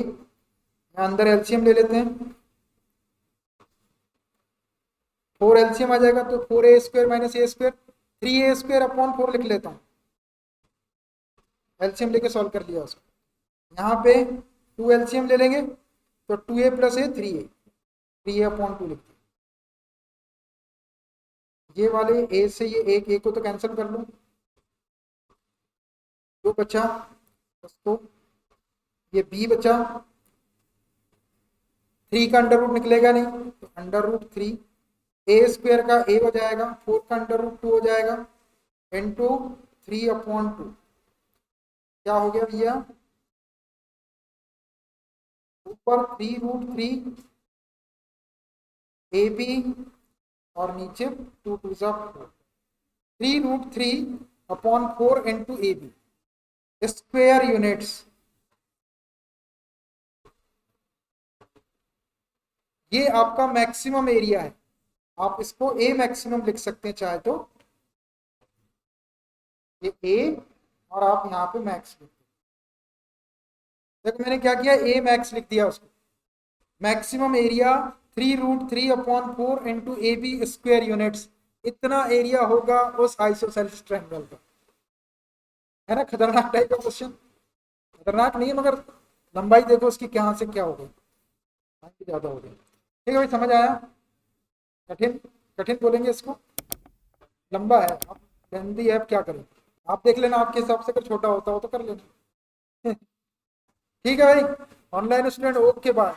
अंदर एलसीएम ले लेते हैं, 4 एलसीएम आ जाएगा तो 4a स्क्वायर माइनस ए स्क्वायर, 3a स्क्वायर अपॉन 4 लिख लेता हूँ, एलसीएम लेके सॉल्व कर लिया उसको। यहाँ पे 2 एलसीएम ले लेंगे तो 2a प्लस ए 3a अपॉन 2 लिखते हैं। ये वाले ए से ये एक ए को तो कैंसिल कर लो, जो बचा उसको, ये बी बचा, 3 का अंडर रूट निकलेगा नहीं तो अंडर रूट 3, ए स्क्वायर का ए हो जाएगा, 4 का अंडर रूट 2 हो जाएगा इंटू 3 अपॉन 2, क्या हो गया भैया, ऊपर 3 रूट 3 ए बी और नीचे 2 2 जा 4, 3 root 3 upon 4 into a b square units. ये आपका मैक्सिमम एरिया है, आप इसको ए मैक्सिमम लिख सकते हैं चाहे तो, ये ए और आप यहाँ पे मैक्स लिख दो। देखो मैंने क्या किया, ए मैक्स लिख दिया उसको, maximum area 3 root 3 upon 4 into a b square units, इतना एरिया होगा उस आइसोसेलेस ट्रायंगल का। है ना खतरनाक टाइप का क्वेश्चन, खतरनाक नहीं है मगर लंबाई देखो उसकी क्या से क्या हो गई, ज्यादा हो गई। ठीक है भाई, समझ आया, कठिन कठिन बोलेंगे इसको, लंबा है, आप लेंदी है, क्या करें आप देख लेना, आपके हिसाब से अगर छोटा होता हो तो कर लेना। ठीक है भाई, ऑनलाइन स्टूडेंट, ओके बाय।